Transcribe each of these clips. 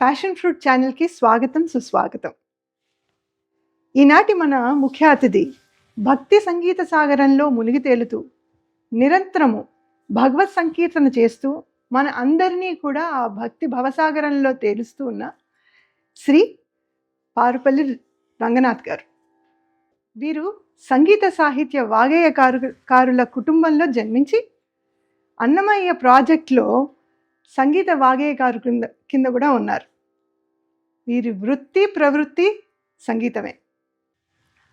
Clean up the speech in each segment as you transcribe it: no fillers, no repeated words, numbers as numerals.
Passion fruit ఛానల్కి స్వాగతం సుస్వాగతం. ఈనాటి మన ముఖ్య అతిథి భక్తి సంగీత సాగరంలో మునిగి తేలుతూ నిరంతరము భగవత్ సంకీర్తన చేస్తూ మన అందరినీ కూడా ఆ భక్తి భవసాగరంలో తేలుస్తూ ఉన్న శ్రీ పారుపల్లి రంగనాథ్ గారు. వీరు సంగీత సాహిత్య వాగ్గేయకారుల కుటుంబంలో జన్మించి అన్నమయ్య ప్రాజెక్ట్లో సంగీత వాగ్గేయకారు కింద కూడా ఉన్నారు. వీరి వృత్తి ప్రవృత్తి సంగీతమే.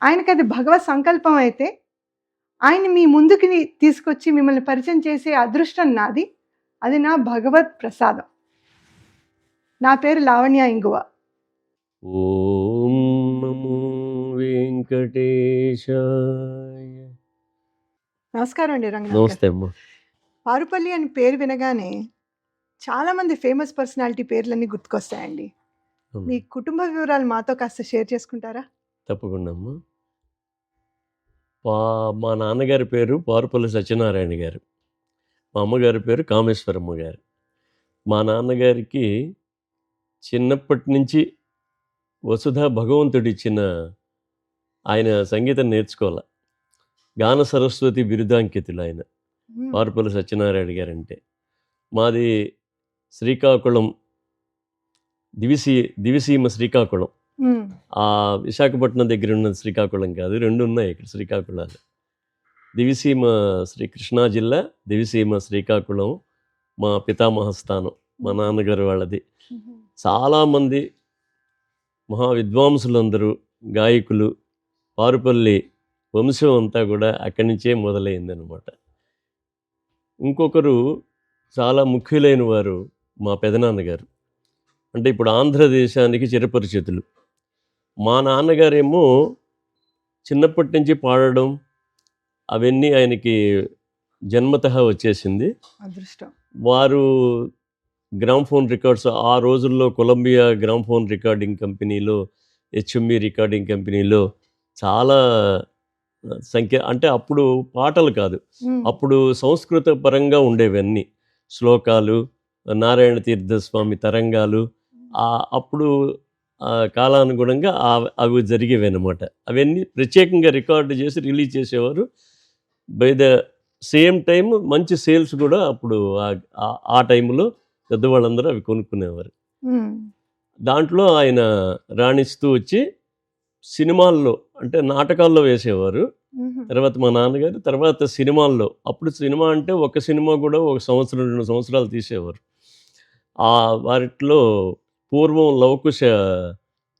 ఆయనకి అది భగవత్ సంకల్పం అయితే ఆయన మీ ముందుకి తీసుకొచ్చి మిమ్మల్ని పరిచయం చేసే అదృష్టం నాది. అది నా భగవత్ ప్రసాదం. నా పేరు లావణ్య ఇంగువ. ఓం నమో వెంకటేశాయ. నమస్కారం అండి రంగనాథ్. నమస్తే అమ్మ. పారుపల్లి అని పేరు వినగానే చాలామంది ఫేమస్ పర్సనాలిటీ పేర్లన్నీ గుర్తుకొస్తాయండి. మీ కుటుంబ వివరాలు మాతో కాస్త షేర్ చేసుకుంటారా? తప్పకుండా అమ్మ. మా నాన్నగారి పేరు పారుపల్లి సత్యనారాయణ గారు, మా అమ్మగారి పేరు కామేశ్వరమ్మ గారు. మా నాన్నగారికి చిన్నప్పటి నుంచి వసుధ భగవంతుడు ఇచ్చిన ఆయన సంగీతం నేర్చుకోవాలి. గాన సరస్వతి బిరుదాంకితులు ఆయన పారుపల్లి సత్యనారాయణ గారు. అంటే మాది శ్రీకాకుళం, దివిసీమ శ్రీకాకుళం. ఆ విశాఖపట్నం దగ్గర ఉన్న శ్రీకాకుళం కాదు, రెండు ఉన్నాయి ఇక్కడ శ్రీకాకుళాలు. దివిసీమ కృష్ణా జిల్లా, దివిసీమ శ్రీకాకుళం మా పితామహ స్థానం, మా నాన్నగారు వాళ్ళది. చాలామంది మహా విద్వాంసులందరూ, గాయకులు, పారుపల్లి వంశం అంతా కూడా అక్కడి నుంచే మొదలైందనమాట. ఇంకొకరు చాలా ముఖ్యులైన వారు మా పెదనాన్నగారు. అంటే ఇప్పుడు ఆంధ్రదేశానికి చిరపరిచితులు. మా నాన్నగారేమో చిన్నప్పటి నుంచి పాడడం అవన్నీ ఆయనకి జన్మతః వచ్చేసింది. అదృష్టం. వారు గ్రామ్ఫోన్ రికార్డ్స్ ఆ రోజుల్లో కొలంబియా గ్రామ్ఫోన్ రికార్డింగ్ కంపెనీలో, హెచ్ఎంవి రికార్డింగ్ కంపెనీలో చాలా సంఖ్య, అంటే అప్పుడు పాటలు కాదు, అప్పుడు సంస్కృత పరంగా ఉండేవన్నీ, శ్లోకాలు, నారాయణ తీర్థస్వామి తరంగాలు. అప్పుడు కాలానుగుణంగా అవి జరిగేవి అన్నమాట. అవన్నీ ప్రత్యేకంగా రికార్డు చేసి రిలీజ్ చేసేవారు. బై ద సేమ్ టైం మంచి సేల్స్ కూడా అప్పుడు ఆ టైంలో పెద్దవాళ్ళందరూ అవి కొనుక్కునేవారు. దాంట్లో ఆయన రాణిస్తూ వచ్చి సినిమాల్లో, అంటే నాటకాల్లో వేసేవారు. తర్వాత మా నాన్నగారు తర్వాత సినిమాల్లో, అప్పుడు సినిమా అంటే ఒక సినిమా కూడా 1 సంవత్సరం 2 సంవత్సరాలు తీసేవారు. వారిట్లో పూర్వం లవకుశ,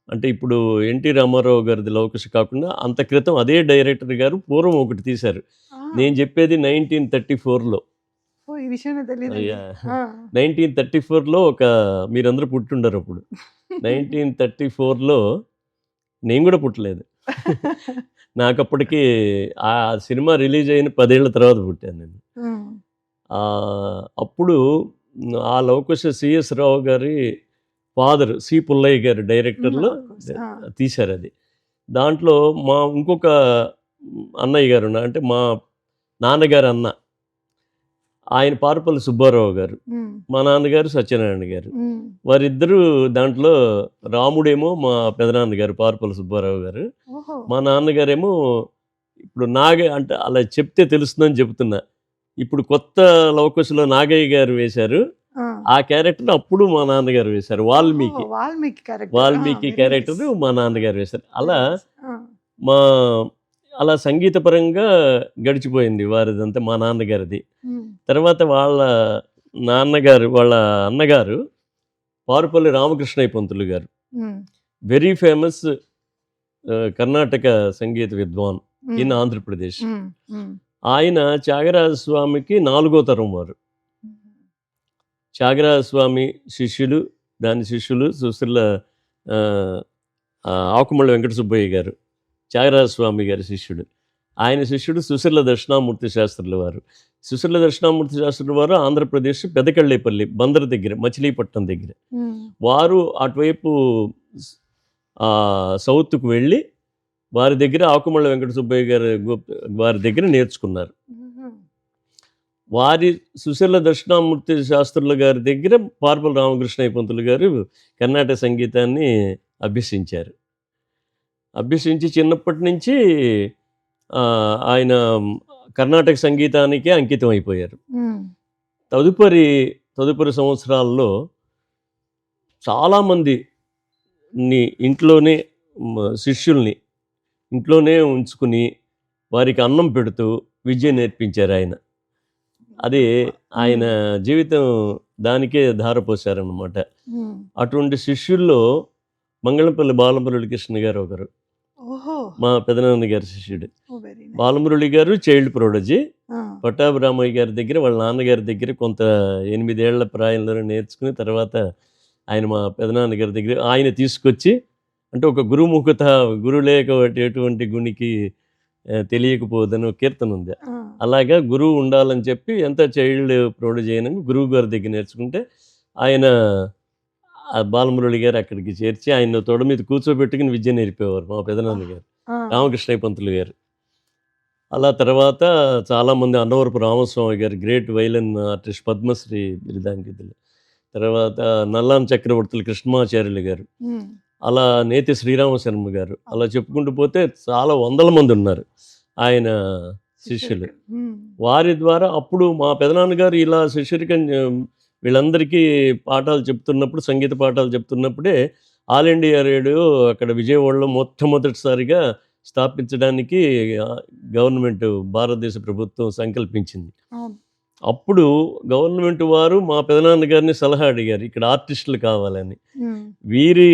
అంటే ఇప్పుడు ఎన్టీ రామారావు గారిది లవకుశ కాకుండా అంత క్రితం అదే డైరెక్టర్ గారు పూర్వం ఒకటి తీశారు. నేను చెప్పేది 1934లో. ఈ విషయం 1934లో మీరందరూ పుట్టుండరు అప్పుడు. 1934లో నేను కూడా పుట్టలేదు. నాకు అప్పటికి ఆ సినిమా రిలీజ్ అయిన 10 ఏళ్ల తర్వాత పుట్టాను నేను. అప్పుడు ఆ లవకుశ సిఎస్ రావు గారి ఫాదర్ సి పుల్లయ్య గారు డైరెక్టర్లో తీశారు అది. దాంట్లో మా ఇంకొక అన్నయ్య గారు, అంటే మా నాన్నగారు అన్న, ఆయన పారుపల్లి సుబ్బారావు గారు, మా నాన్నగారు సత్యనారాయణ గారు. వారిద్దరూ దాంట్లో, రాముడేమో మా పెదనాన్నగారు పారుపల్లి సుబ్బారావు గారు, మా నాన్నగారేమో ఇప్పుడు అంటే అలా చెప్తే తెలుస్తుందని చెబుతున్నా, ఇప్పుడు కొత్త లవకుశలో నాగయ్య గారు వేశారు ఆ క్యారెక్టర్, అప్పుడు మా నాన్నగారు వేశారు. వాల్మీకి క్యారెక్టర్ మా నాన్నగారు వేశారు. అలా సంగీతపరంగా గడిచిపోయింది వారిదంతా, మా నాన్నగారిది. తర్వాత వాళ్ళ అన్నగారు పారుపల్లి రామకృష్ణయ్య పంతులు గారు, very famous Karnataka Sangeetha Vidwan in Andhra Pradesh. ఆయన త్యాగరాజస్వామికి 4వ తరం వారు. త్యాగరాజస్వామి శిష్యులు, దాని శిష్యులు సుశ్రిల ఆకుమళ్ళ వెంకట సుబ్బయ్య గారు, త్యాగరాజస్వామి గారి శిష్యుడు. ఆయన శిష్యుడు సుశ్రిల దక్షిణామూర్తి శాస్త్రుల వారు. సుశ్రిల దక్షిణామూర్తి శాస్త్రుల వారు ఆంధ్రప్రదేశ్ పెదకళ్ళేపల్లి బందర్ దగ్గర, మచిలీపట్నం దగ్గర. వారు అటువైపు సౌత్కు వెళ్ళి వారి దగ్గర ఆకుమళ్ళ వెంకట సుబ్బయ్య గారు వారి దగ్గర నేర్చుకున్నారు. వారి సుశీల దక్షిణామూర్తి శాస్త్రుల గారి దగ్గర పార్పల రామకృష్ణయ్య పంతులు గారు కర్ణాటక సంగీతాన్ని అభ్యసించారు. అభ్యసించి చిన్నప్పటి నుంచి ఆయన కర్ణాటక సంగీతానికే అంకితం అయిపోయారు. తదుపరి సంవత్సరాల్లో చాలామంది ఇంట్లోనే శిష్యుల్ని ఇంట్లోనే ఉంచుకుని వారికి అన్నం పెడుతూ విద్య నేర్పించారు ఆయన. అది ఆయన జీవితం దానికే ధారపోశారన్నమాట. అటువంటి శిష్యుల్లో మంగళంపల్లి బాలమురళీకృష్ణ గారు ఒకరు, మా పెదనాన్న గారి శిష్యుడు. బాలమురళి గారు చైల్డ్ ప్రొడజీ. పట్టాభిరామయ్య గారి దగ్గర వాళ్ళ నాన్నగారి దగ్గర కొంత 8 ఏళ్ల ప్రాయంలోనే నేర్చుకుని తర్వాత ఆయన మా పెదనాన్న గారి దగ్గర ఆయన తీసుకొచ్చి, అంటే ఒక గురుముఖత గురు లేక ఎటువంటి గునికి తెలియకపోదని కీర్తన ఉంది. అలాగా గురువు ఉండాలని చెప్పి ఎంత చైల్డ్ ప్రొడజీ అయినా గురువు గారి దగ్గర నేర్చుకుంటే ఆయన బాలమురళి గారు అక్కడికి చేర్చి ఆయన తొడ మీద కూర్చోబెట్టుకుని విద్య నేర్పేవారు మా పెదనాన్న గారు, రామకృష్ణయ్య పంతులు గారు. అలా తర్వాత చాలామంది అన్నవరపు రామస్వామి గారు గ్రేట్ వైలన్ ఆర్టిస్ట్, పద్మశ్రీ బిరుదాంకితులు. తర్వాత నల్లాం చక్రవర్తులు కృష్ణమాచార్యులు గారు, అలా నేతి శ్రీరామశర్మ గారు, అలా చెప్పుకుంటూ పోతే చాలా వందల మంది ఉన్నారు ఆయన శిష్యులు. వారి ద్వారా అప్పుడు మా పెదనాన్నగారు ఇలా శిష్యురికం వీళ్ళందరికీ పాఠాలు చెప్తున్నప్పుడు, సంగీత పాఠాలు చెప్తున్నప్పుడే ఆల్ ఇండియా రేడియో అక్కడ విజయవాడలో మొట్టమొదటిసారిగా స్థాపించడానికి గవర్నమెంట్, భారతదేశ ప్రభుత్వం సంకల్పించింది. అప్పుడు గవర్నమెంట్ వారు మా పెదనాన్నగారిని సలహా అడిగారు, ఇక్కడ ఆర్టిస్టులు కావాలని. వీరి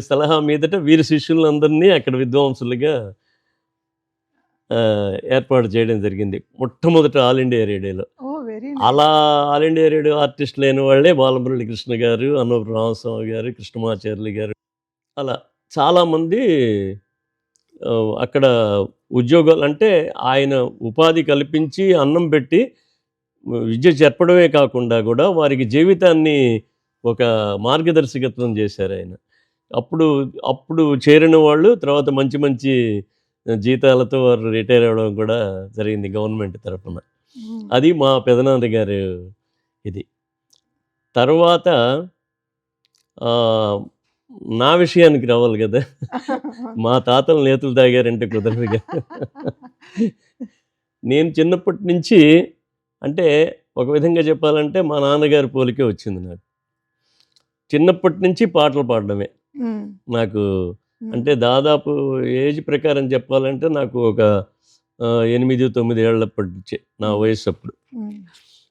సలహా మీదట వీరి శిష్యులందరినీ అక్కడ విద్వాంసులుగా ఏర్పాటు చేయడం జరిగింది మొట్టమొదట ఆల్ ఇండియా రేడియోలో. అలా ఆల్ ఇండియా రేడియో ఆర్టిస్టులు అయిన వాళ్ళే బాలమురళి కృష్ణ గారు, అన్నవరపు రామస్వామి గారు, కృష్ణమాచార్యులు గారు, అలా చాలామంది అక్కడ ఉద్యోగాలు, అంటే ఆయన ఉపాధి కల్పించి అన్నం పెట్టి విద్య చెప్పడమే కాకుండా కూడా వారికి జీవితాన్ని ఒక మార్గదర్శకత్వం చేశారు ఆయన. అప్పుడు చేరిన వాళ్ళు తర్వాత మంచి మంచి జీతాలతో వారు రిటైర్ అవ్వడం కూడా జరిగింది గవర్నమెంట్ తరఫున. అది మా పెదనాన్న గారు ఇది. తర్వాత నా విషయానికి రావాలి కదా, మా తాతలు నేతులు తాగారంటే కుదరదు కదా. నేను చిన్నప్పటి నుంచి, అంటే ఒక విధంగా చెప్పాలంటే మా నాన్నగారి పోలికే వచ్చింది నాకు. చిన్నప్పటి నుంచి పాటలు పాడడమే నాకు. అంటే దాదాపు ఏజ్ ప్రకారం చెప్పాలంటే నాకు ఒక 8-9 ఏళ్ళప్పటి నుంచే నా వయసు.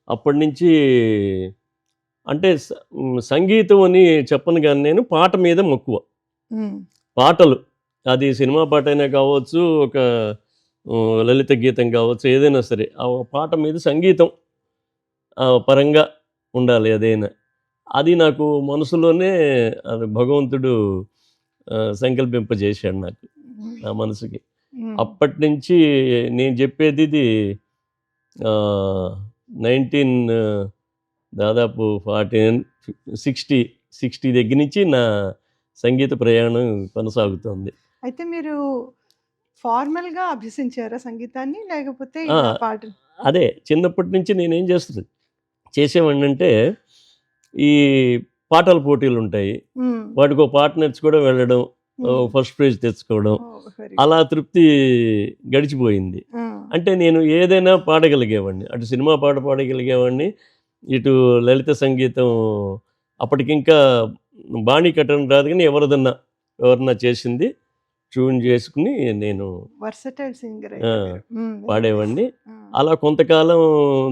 అప్పటి నుంచి అంటే సంగీతం అని చెప్పను కానీ నేను పాట మీద మక్కువ. పాటలు, అది సినిమా పాట అయినా కావచ్చు, ఒక లలిత గీతం కావచ్చు, ఏదైనా సరే ఆ పాట మీద సంగీతం పరంగా ఉండాలి ఏదైనా. అది నాకు మనసులోనే అది భగవంతుడు సంకల్పింపజేశాడు నాకు, నా మనసుకి. అప్పటి నుంచి నేను చెప్పేది ఇది 60 దగ్గర నుంచి నా సంగీత ప్రయాణం కొనసాగుతుంది. అయితే మీరు ఫార్మల్గా అభ్యసించారా సంగీతాన్ని, లేకపోతే పాటలు? అదే చిన్నప్పటి నుంచి నేనేం చేసేవాడిని అంటే, ఈ పాటల పోటీలు ఉంటాయి, వాటికి ఒక పాట నేర్చుకోవడం, వెళ్ళడం, ఫస్ట్ ప్రైజ్ తెచ్చుకోవడం, అలా తృప్తి గడిచిపోయింది. అంటే నేను ఏదైనా పాడగలిగేవాడిని, అటు సినిమా పాట పాడగలిగేవాడిని, ఇటు లలిత సంగీతం అప్పటికింకా బాణీ కట్టడం రాదు, కానీ ఎవరన్నా చేసింది ట్యూన్ చేసుకుని నేను పాడేవాడిని. అలా కొంతకాలం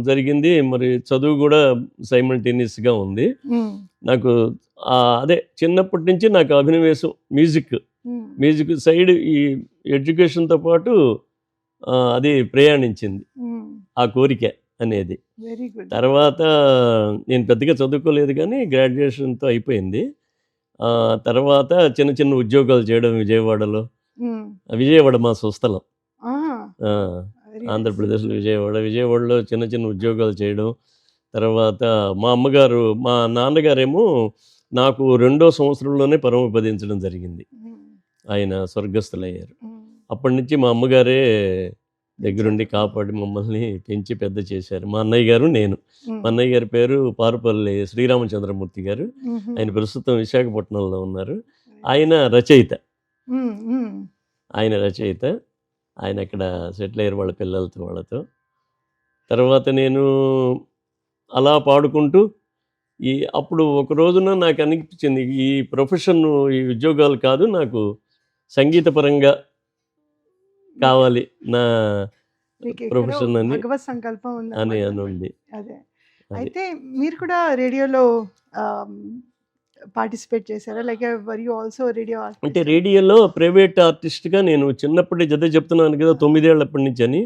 జరిగింది. మరి చదువు కూడా సైమల్టేనియస్గా ఉంది నాకు. అదే చిన్నప్పటి నుంచి నాకు అభినవేశం, మ్యూజిక్ సైడ్, ఈ ఎడ్యుకేషన్తో పాటు అది ప్రయాణించింది ఆ కోరిక అనేది. తర్వాత నేను పెద్దగా చదువుకోలేదు కానీ గ్రాడ్యుయేషన్తో అయిపోయింది. తర్వాత చిన్న చిన్న ఉద్యోగాలు చేయడం విజయవాడ మా స్వస్థలం, ఆంధ్రప్రదేశ్లో విజయవాడలో చిన్న చిన్న ఉద్యోగాలు చేయడం. తర్వాత మా నాన్నగారేమో నాకు 2వ సంవత్సరంలోనే పరమపదించడం జరిగింది. ఆయన స్వర్గస్థులయ్యారు. అప్పటి నుంచి మా అమ్మగారే దగ్గరుండి కాపాడి మమ్మల్ని పెంచి పెద్ద చేశారు. మా అన్నయ్య గారు, నేను. ఉమ్, మా అన్నయ్య గారి పేరు పారుపల్లి శ్రీరామచంద్రమూర్తి గారు. ఉమ్హు. ఆయన ప్రస్తుతం విశాఖపట్నంలో ఉన్నారు. ఆయన రచయిత. ఉమ్, ఉమ్, ఆయన రచయిత. ఆయన అక్కడ సెటిల్ అయ్యారు వాళ్ళ పిల్లలతో వాళ్ళతో. తర్వాత నేను అలా పాడుకుంటూ అప్పుడు ఒక రోజున నాకు అనిపించింది, ఈ ప్రొఫెషన్, ఈ ఉద్యోగాలు కాదు, నాకు సంగీతపరంగా కావాలి నా మీకు ఎక్కడో ప్రొఫెషన్ అని భగవత్ సంకల్పం ఉంది అని అన్నమాట. అనుంది. అదే. అది. అయితే మీరు కూడా రేడియోలో పార్టిసిపేట్ చేశారా? Like were you also radio అంటే రేడియోలో ప్రైవేట్ ఆర్టిస్ట్గా నేను చిన్నప్పుడే చెప్తున్నాను కదా, 9 ఏళ్ళప్పటి నుంచి అని.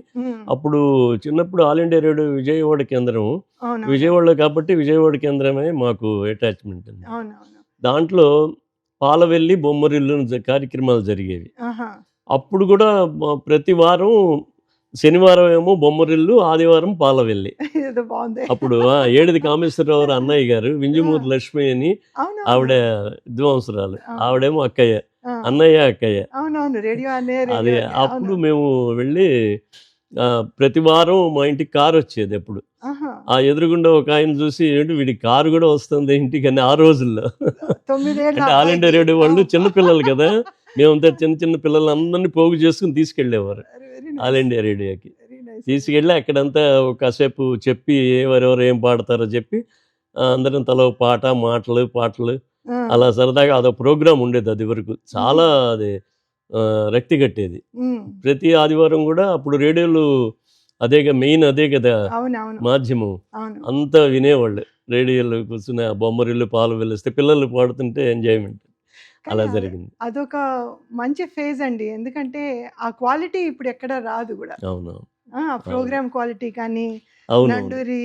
అప్పుడు చిన్నప్పుడు ఆల్ ఇండియా రేడియో విజయవాడ కేంద్రం, అవును విజయవాడలో కాబట్టి విజయవాడ కేంద్రమే మాకు అటాచ్మెంట్ ఉంది. అవునవును. దాంట్లో పాలవెల్లి బొమ్మరిల్లు కార్యక్రమాలు జరిగేవి. ఆహా. అప్పుడు కూడా ప్రతి వారం శనివారం ఏమో బొమ్మరిల్లు, ఆదివారం పాలవెల్లి. ఏదో బాగుంది. అప్పుడు ఏడిది కామేశ్వరరావు అన్నయ్య గారు, వింజమూరి లక్ష్మి అని అవును ఆవిడ విద్వాంసురాలు, ఆ. ఆవిడేమో అక్కయ్య, ఆ. అన్నయ్య అక్కయ్య. అవునవును రేడియో అనే అది రేడియో అనే. అప్పుడు అవును. మేము వెళ్ళి ప్రతి వారం మా ఇంటికి కారు వచ్చేది. అప్పుడు ఆహా. ఆ ఎదురుగుండా ఒక ఆయన చూసి, ఏంటి వీడికి కారు కూడా వస్తుంది ఇంటికి అని. ఆ రోజుల్లో 9 ఏళ్ళ అంటే ఆల్ ఇండియా రేడియో వాళ్ళు చిన్నపిల్లలు కదా, మేమంతా చిన్న చిన్న పిల్లలందరినీ పోగు చేసుకుని తీసుకెళ్ళేవారు ఆల్ ఇండియా రేడియోకి. తీసుకెళ్ళి అక్కడంతా కాసేపు చెప్పి ఎవరెవరు ఏం పాడతారో చెప్పి అందరం తల ఒక పాట, పాటలు అలా సరదాగా అదొక ప్రోగ్రాం ఉండేది. అది వరకు చాలా అది రక్తి కట్టేది. ప్రతి ఆదివారం కూడా అప్పుడు రేడియోలు అదేగా మెయిన్, అదే కదా అవునవును. మాధ్యమం. అవును. అంతా వినేవాళ్ళు రేడియోలో కూర్చుని. ఆ బొమ్మరిల్లు పాలు వెలిస్తే పిల్లలు పాడుతుంటే ఎంజాయ్మెంట్. అలా కానీ జరిగింది. అదొక మంచి ఫేజ్ అండి. ఎందుకంటే ఆ క్వాలిటీ ఇప్పుడు ఎక్కడ రాదు కూడా. అవునవును. ప్రోగ్రామ్ క్వాలిటీ కానీ, అవునవును. నండూరి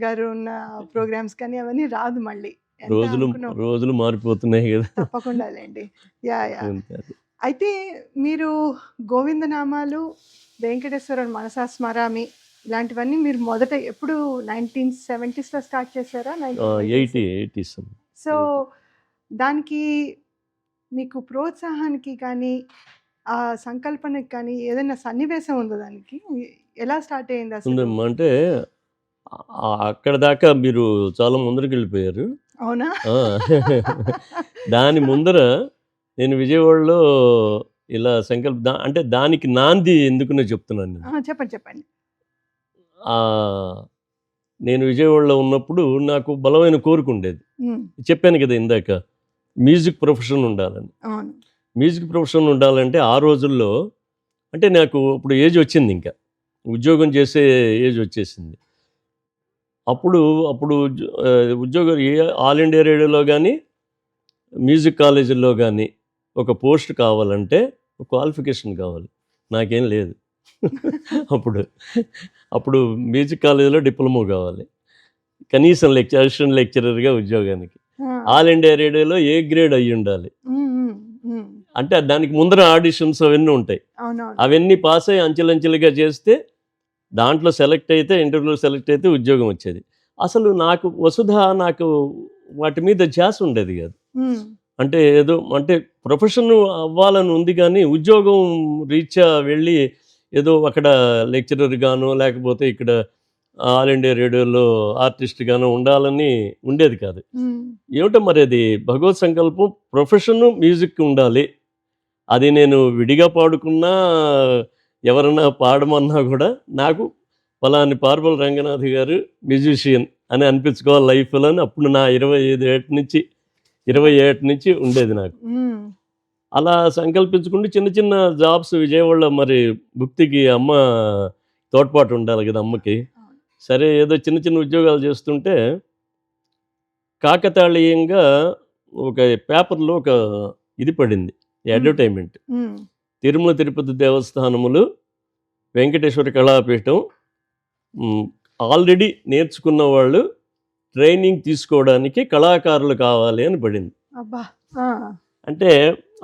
గారు ఉన్న ప్రోగ్రామ్స్ కానీ అవన్నీ రాదు మళ్ళీ. ఎంత రోజులు అనుకున్నాం. రోజులు మారిపోతున్నాయి కదా. తప్పకుండా లేండి. Yeah yeah. అంతే అది. అయితే మీరు గోవిందనామాలు, వెంకటేశ్వర మనసా స్మరామి ఇలాంటివన్నీ మీరు మొదట ఎప్పుడు 1970s స్టార్ట్ చేశారా? 80s. సో దానికి మీకు ప్రోత్సాహానికి కానీ, ఆ సంకల్పనకి కానీ ఏదైనా సన్నివేశం ఉందా దానికి? ఎలా స్టార్ట్ అయింది అసలు? ఉందమ్మా. అంటే అక్కడ దాకా మీరు చాలా ముందరికి వెళ్ళిపోయారు. అవునా? దాని ముందర నేను విజయవాడలో ఇలా అంటే దానికి నాంది ఎందుకునే చెప్తున్నాను నేను. చెప్పండి చెప్పండి. నేను విజయవాడలో ఉన్నప్పుడు నాకు బలమైన కోరిక ఉండేది. చెప్పాను కదా ఇందాక, మ్యూజిక్ ప్రొఫెషన్ ఉండాలని. మ్యూజిక్ ప్రొఫెషన్ ఉండాలంటే ఆ రోజుల్లో అంటే నాకు ఇప్పుడు ఏజ్ వచ్చింది, ఇంకా ఉద్యోగం చేసే ఏజ్ వచ్చేసింది. అప్పుడు ఉద్యోగం ఆల్ ఇండియా రేడియోలో కానీ మ్యూజిక్ కాలేజీల్లో కానీ ఒక పోస్ట్ కావాలంటే ఒక క్వాలిఫికేషన్ కావాలి. నాకేం లేదు. అప్పుడు మ్యూజిక్ కాలేజీలో డిప్లొమా కావాలి, కనీసం అసిస్టెంట్ లెక్చరర్గా ఉద్యోగానికి. ఆల్ ఇండియా రేడియోలో ఏ గ్రేడ్ అయ్యి ఉండాలి. అంటే దానికి ముందర ఆడిషన్స్ అవన్నీ ఉంటాయి. అవన్నీ పాస్ అయ్యి అంచెలంచెలుగా చేస్తే దాంట్లో సెలెక్ట్ అయితే, ఇంటర్వ్యూలో సెలెక్ట్ అయితే ఉద్యోగం వచ్చేది. అసలు నాకు నాకు వాటి మీద ధ్యాస ఉండేది కాదు. అంటే ఏదో అంటే ప్రొఫెషన్ అవ్వాలని ఉంది, కానీ ఉద్యోగం రీత్యా వెళ్ళి ఏదో అక్కడ లెక్చరర్ గానో లేకపోతే ఇక్కడ ఆల్ ఇండియా రేడియోలో ఆర్టిస్ట్ గానో ఉండాలని ఉండేది కాదు. ఏమిటో మరి అది భగవత్ సంకల్పం. ప్రొఫెషన్ మ్యూజిక్ ఉండాలి. అది నేను విడిగా పాడుకున్నా, ఎవరన్నా పాడమన్నా కూడా నాకు ఫలాని పార్వల్ రంగనాథ్ గారు మ్యూజిషియన్ అని అనిపించుకోవాలి లైఫ్లో అని అప్పుడు నా 27 నుంచి ఉండేది నాకు. అలా సంకల్పించుకుంటే చిన్న చిన్న జాబ్స్ విజయవాడలో, మరి భుక్తికి అమ్మ తోడ్పాటు ఉండాలి కదా అమ్మకి. సరే ఏదో చిన్న చిన్న ఉద్యోగాలు చేస్తుంటే కాకతాళీయంగా ఒక పేపర్లో ఒక ఇది పడింది, అడ్వర్టైజ్మెంట్. తిరుమల తిరుపతి దేవస్థానములు వెంకటేశ్వర కళాపీఠం ఆల్రెడీ నేర్చుకున్న వాళ్ళు ట్రైనింగ్ తీసుకోవడానికి కళాకారులు కావాలి అని పడింది. అంటే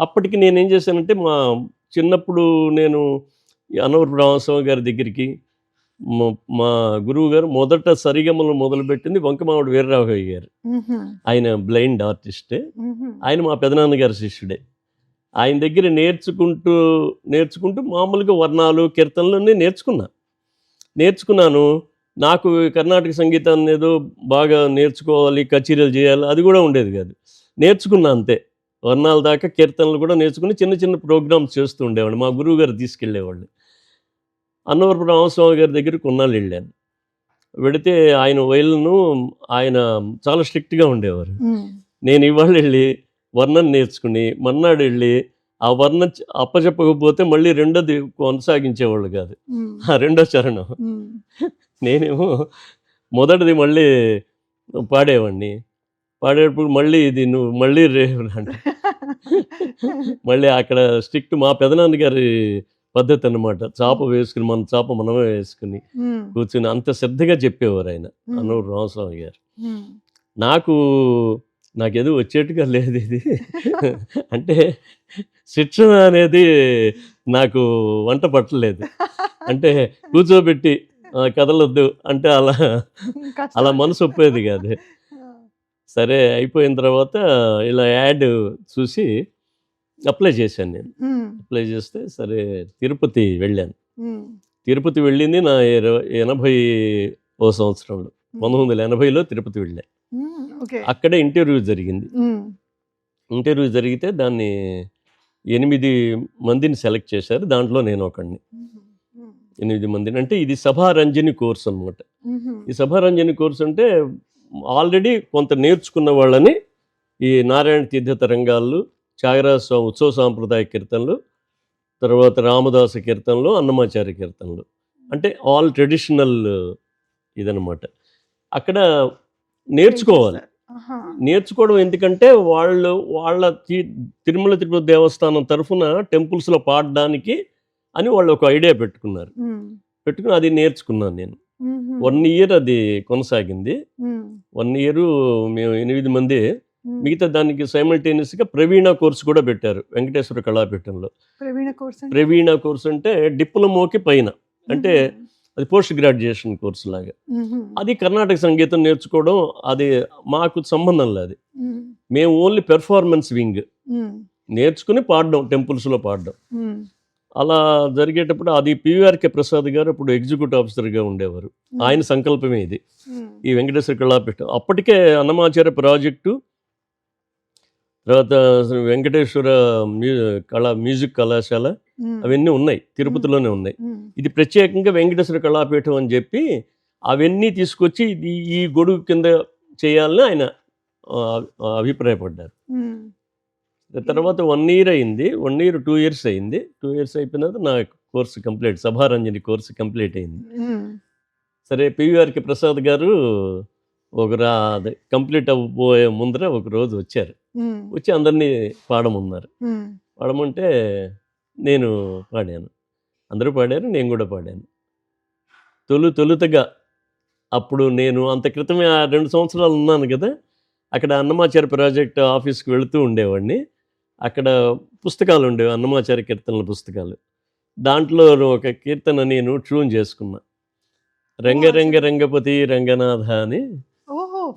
అప్పటికి నేనేం చేశానంటే, మా చిన్నప్పుడు నేను అనవరపు రామస్వామి గారి దగ్గరికి, మా గురువు గారు మొదట సరిగమలు మొదలుపెట్టింది వంకమావిడి వీరరాఘవయ్య గారు. ఆయన బ్లైండ్ ఆర్టిస్టే. ఆయన మా పెదనాన్నగారి శిష్యుడే. ఆయన దగ్గర నేర్చుకుంటూ మామూలుగా వర్ణాలు కీర్తనలు అన్నీ నేర్చుకున్నాను. నాకు కర్ణాటక సంగీతాన్ని ఏదో బాగా నేర్చుకోవాలి, కచేరీలు చేయాలి అది కూడా ఉండేది కాదు. నేర్చుకున్నా అంతే. వర్ణాల దాకా కీర్తనలు కూడా నేర్చుకుని చిన్న చిన్న ప్రోగ్రామ్స్ చేస్తూ ఉండేవాడిని. మా గురువు గారు తీసుకెళ్ళేవాళ్ళు. అన్నవరపు రామస్వామి గారి దగ్గరికి కొన్నాళ్ళు వెళ్ళాను. వెడితే ఆయన వైలిను ఆయన చాలా స్ట్రిక్ట్గా ఉండేవారు. నేను ఇవాళ వెళ్ళి వర్ణం నేర్చుకుని మర్నాడు వెళ్ళి ఆ వర్ణం అప్పచెప్పకపోతే మళ్ళీ రెండోది కొనసాగించేవాళ్ళు కాదు. ఆ రెండో చరణం నేనేమో మొదటిది మళ్ళీ పాడేవాడిని. పాడేటప్పుడు మళ్ళీ ఇది నువ్వు మళ్ళీ అంటే మళ్ళీ అక్కడ స్ట్రిక్ట్ మా పెదనాన్న గారి పద్ధతి అనమాట. చాప వేసుకుని మన చాప మనమే వేసుకుని కూర్చుని అంత శ్రద్ధగా చెప్పేవారు ఆయన అన్నూరు రామస్వామి గారు. నాకేదో వచ్చేట్టుగా లేదు ఇది. అంటే శిక్షణ అనేది నాకు వంట పట్టలేదు. అంటే కూర్చోబెట్టి కదలొద్దు అంటే అలా మనసు ఒప్పేది కాదు. సరే అయిపోయిన తర్వాత ఇలా యాడ్ చూసి అప్లై చేశాను నేను. అప్లై చేస్తే సరే తిరుపతి వెళ్ళాను. తిరుపతి వెళ్ళింది నా 80వ సంవత్సరంలో, 1980లో తిరుపతి వెళ్ళాను. అక్కడే ఇంటర్వ్యూ జరిగింది. ఇంటర్వ్యూ జరిగితే దాన్ని 8 మందిని సెలెక్ట్ చేశారు. దాంట్లో నేను ఒకడిని. 8 మందిని అంటే ఇది సభారంజని కోర్స్ అనమాట. ఈ సభారంజని కోర్స్ అంటే ఆల్రెడీ కొంత నేర్చుకున్న వాళ్ళని ఈ నారాయణ తీర్థ తరంగాలు, త్యాగరాజ స్వామి ఉత్సవ సాంప్రదాయ కీర్తనలు, తర్వాత రామదాస కీర్తనలు, అన్నమాచార్య కీర్తనలు, అంటే ఆల్ ట్రెడిషనల్ ఇదనమాట. అక్కడ నేర్చుకోవాలి. నేర్చుకోవడం ఎందుకంటే వాళ్ళ తిరుమల తిరుపతి దేవస్థానం తరఫున టెంపుల్స్లో పాడడానికి అని వాళ్ళు ఒక ఐడియా పెట్టుకుని అది నేర్చుకున్నాను నేను. 1 ఇయర్ అది కొనసాగింది. 1 ఇయర్ మేము 8 మంది. మిగతా దానికి సైమల్టేనియస్గా ప్రవీణ కోర్సు కూడా పెట్టారు వెంకటేశ్వర కళాపీఠంలో. ప్రవీణ కోర్సు అంటే డిప్లొమోకి పైన, అంటే అది పోస్ట్ గ్రాడ్యుయేషన్ కోర్సు లాగా. అది కర్ణాటక సంగీతం నేర్చుకోవడం అది మాకు సంబంధం లేదు. మేము ఓన్లీ పెర్ఫార్మెన్స్ వింగ్ నేర్చుకుని పాడడం, టెంపుల్స్లో పాడడం. అలా జరిగేటప్పుడు అది పివిఆర్కే ప్రసాద్ గారు అప్పుడు ఎగ్జిక్యూటివ్ ఆఫీసర్గా ఉండేవారు. ఆయన సంకల్పమే ఇది, ఈ వెంకటేశ్వర కళాపీఠం. అప్పటికే అన్నమాచార్య ప్రాజెక్టు, తర్వాత వెంకటేశ్వర మ్యూజిక్ కళాశాల అవన్నీ ఉన్నాయి, తిరుపతిలోనే ఉన్నాయి. ఇది ప్రత్యేకంగా వెంకటేశ్వర కళాపీఠం అని చెప్పి అవన్నీ తీసుకొచ్చి ఈ గొడుగు కింద చేయాలని ఆయన అభిప్రాయపడ్డారు. తర్వాత 1 ఇయర్ అయింది. 1 ఇయర్ 2 ఇయర్స్ అయింది. 2 ఇయర్స్ అయిపోయిన తర్వాత నా కోర్సు కంప్లీట్, సభారంజని కోర్సు కంప్లీట్ అయింది. సరే పివిఆర్కే ప్రసాద్ గారు అదే కంప్లీట్ అవ్వబోయే ముందర ఒక రోజు వచ్చారు. వచ్చి అందరినీ పాడమంటే నేను పాడాను. అందరూ పాడారు, నేను కూడా పాడాను. తొలుతగా అప్పుడు నేను అంత క్రితమే 2 సంవత్సరాలు ఉన్నాను కదా, అక్కడ అన్నమాచార్య ప్రాజెక్ట్ ఆఫీస్కి వెళుతూ ఉండేవాడిని. అక్కడ పుస్తకాలు ఉండేవి, అన్నమాచార్య కీర్తనల పుస్తకాలు. దాంట్లో ఒక కీర్తన నేను ట్యూన్ చేసుకున్నా, రంగపతి రంగనాథ అని,